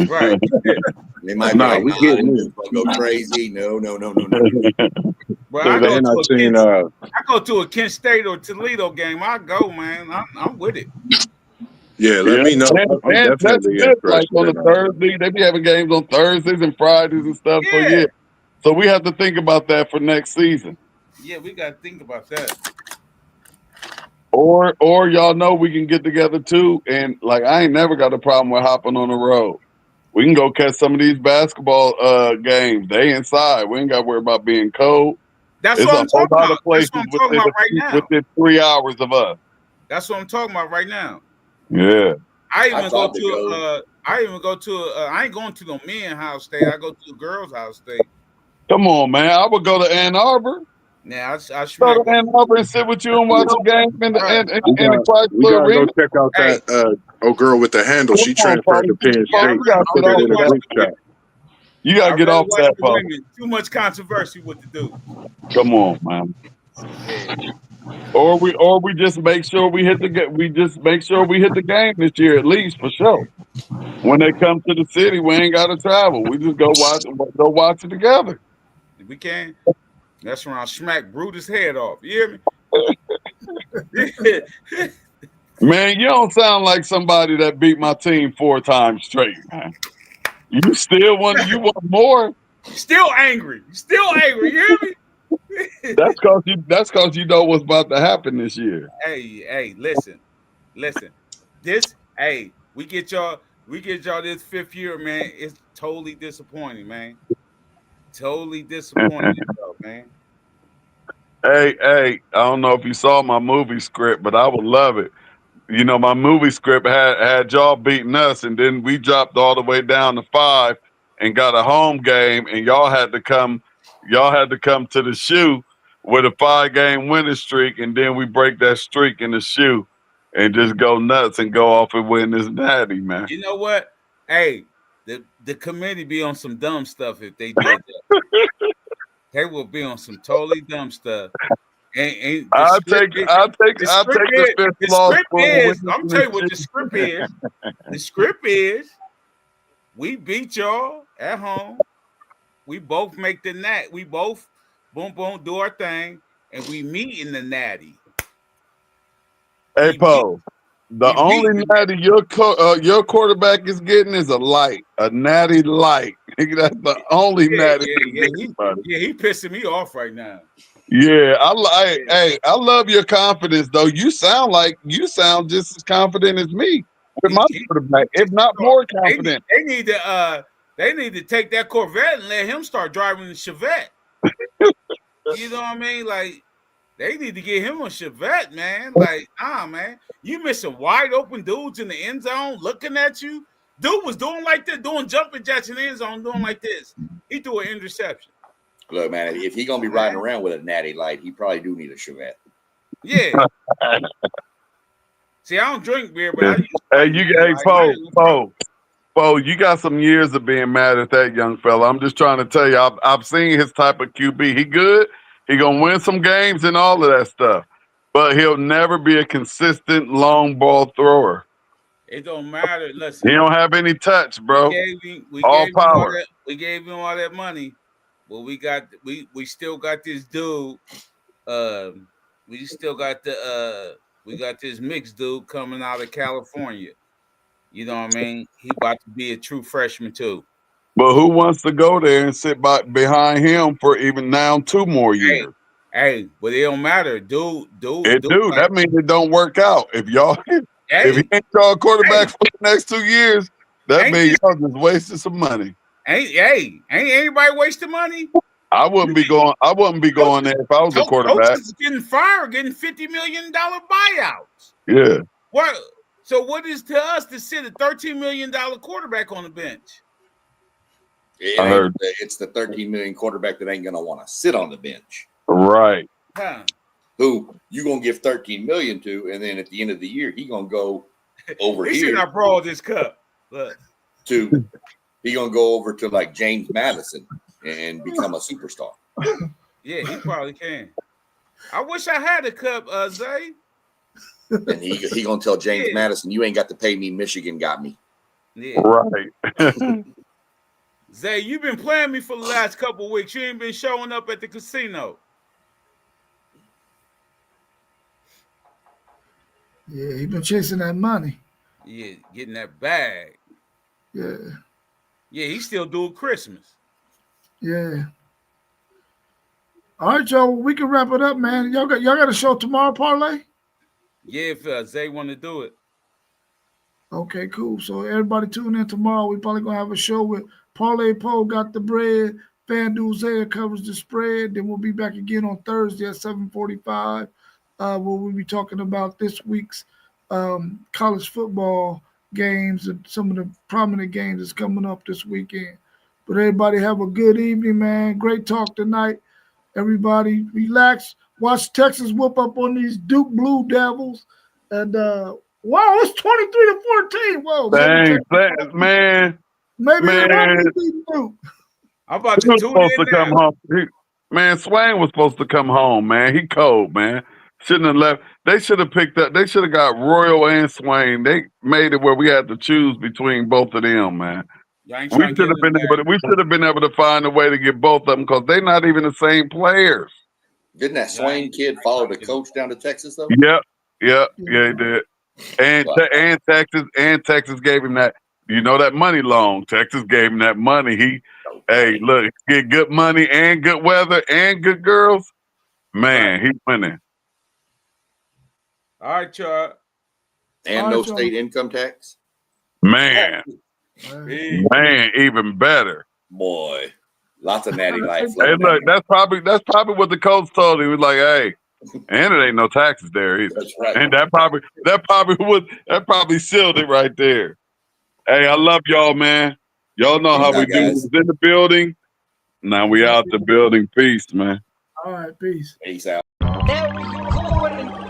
Right. They might be Nah, like, we nah, getting them in. dudes gonna go crazy. No. Well, So then I seen I go to a Kent State or Toledo game. I go, man. I'm with it. yeah, let Yeah, me know. I'm and that's definitely good. Like interested on a in Thursday, they be having games on Thursdays and Fridays and stuff. So Yeah. yeah, so we have to think about that for next season. Yeah, we got to think about that. Or y'all know we can get together too, and like I ain't never got a problem with hopping on the road. We can go catch some of these basketball games. They inside. We ain't got to worry about being cold. That's It's what a I'm whole talking lot about. of That's places what I'm talking about right now. within 3 hours of us. That's what I'm talking about right now. Yeah. I I even go tried to to go. I ain't going to no men's house state. I go to a girls' house state. Come on, man. I would go to Ann Arbor. Now I Go smack to one. Ann Arbor and sit with you and watch a game in the Right. in the we Chrysler gotta go Arena. check out Hey, that girl with the handle. Come She on, transferred to Penn yeah, State. You gotta Put get I'd it off rather in a watch that. group the women. chat. You gotta I'd get rather off watch that, the folks. women. Too much controversy with the dudes. Come on, man. Yeah. Or we just make sure we hit the game this year at least for sure. When they come to the city, we ain't gotta travel. We just go watch it together. If we can, that's when I smack Brutus' head off. You hear me? Man, you don't sound like somebody that beat my team 4 times straight, man. You want more? Still angry. Still angry. You hear me? That's cause you know what's about to happen this year. Hey, listen. We get y'all this 5th year, man. It's totally disappointing, man. Totally disappointing, man. Hey, I don't know if you saw my movie script, but I would love it. You know, my movie script had y'all beating us, and then we dropped all the way down to 5 and got a home game, and y'all had to come to the shoe with a 5-game winning streak, and then we break that streak in the shoe and just go nuts and go off and win this natty, man. You know what? Hey, the committee be on some dumb stuff if they did that. They will be on some totally dumb stuff. And the I'll script take is, the fifth loss for a win I'm in telling this you what the shit. script is. The script is we beat y'all at home. We both make the nat. We both boom do our thing, and we meet in the natty. Hey, We meet Poe. The only in the natty your quarterback is getting is a natty light. Nigga, that's the only natty he's getting, buddy. He pissing me off right now. Yeah, I love your confidence though. You sound just as confident as me with my quarterback, if not more confident. They need to take that Corvette and let him start driving the Chevette. You know what I mean? Like they need to get him a Chevette, man. Like, man, you missing wide open dudes in the end zone looking at you. Dude was doing like this, doing jumping jacks in the end zone, doing like this. He threw an interception. Look, man, if he's gonna be riding around with a natty light, he probably do need a Chevette. Yeah. See, I don't drink beer, but I Poe, you got some years of being mad at that young fella. I'm just trying to tell you, I've seen his type of QB. He good. He gonna win some games and all of that stuff, but he'll never be a consistent long ball thrower. It don't matter. Listen, he don't have any touch, bro. We all gave power. We gave him all that money, but we still got this dude. We still got we got this mixed dude coming out of California. You know what I mean? He about to be a true freshman too. But who wants to go there and sit behind him for even now 2 more years? Hey, but it don't matter, dude. That means it don't work out. If he ain't y'all quarterback for the next 2 years, that means y'all just wasted some money. Ain't anybody wasting money? I wouldn't be going there if I was a quarterback. Coaches getting fired, getting $50 million buyouts. Yeah. What? So what is to us to sit a $13 million quarterback on the bench? It's the 13 million quarterback that ain't gonna want to sit on the bench. Right. Who you gonna give 13 million to, and then at the end of the year he gonna go over he here. should not brawl this cup. Look. He gonna go over to like James Madison and become a superstar. Yeah, he probably can. I wish I had a cup, Zay. And he gonna tell James Madison, you ain't got to pay me. Michigan got me. Yeah. Right. Zay, you've been playing me for the last couple of weeks. You ain't been showing up at the casino. Yeah, he been chasing that money. Yeah, getting that bag. Yeah. Yeah, he's still doing Christmas. Yeah. All right, y'all. We can wrap it up, man. Y'all got a show tomorrow, Parlay? Yeah, if Zay want to do it. Okay, cool. So everybody tune in tomorrow. We probably gonna have a show with Parlay Poe got the bread. FanDuel Zaya covers the spread. Then we'll be back again on Thursday at 7:45. Where we'll be talking about this week's college football games and some of the prominent games that's coming up this weekend. But everybody have a good evening, man. Great talk tonight. Everybody relax. Watch Texas whoop up on these Duke Blue Devils. And wow, it's 23-14. Whoa, Dang, man. maybe Man, it won't be beating Duke. I'm about he to was tune supposed in to come now. home. Man, Swain was supposed to come home, man. He cold, man. Shouldn't have left. They should have picked up. They should have got Royal and Swain. They made it where we had to choose between both of them, man. Y'all ain't We trying to should get have been them able. back. We should have been able to find a way to get both of them because they're not even the same players. Didn't that Swain kid follow the coach down to Texas though? Yep, yeah, he did. And Texas gave him that. You know that money loan. Texas gave him that money. Hey, look, get good money and good weather and good girls. Man, he's winning. All right, y'all. And no state income tax. Man, even better. Boy, lots of natty life. Hey, look, that's probably what the coach told him. He was like, "Hey, and it ain't no taxes there either." That's right. And that probably sealed it right there. Hey, I love y'all, man. Y'all know how we do. We was in the building. Now we out the building. Peace, man. All right, peace. Peace out. There we go.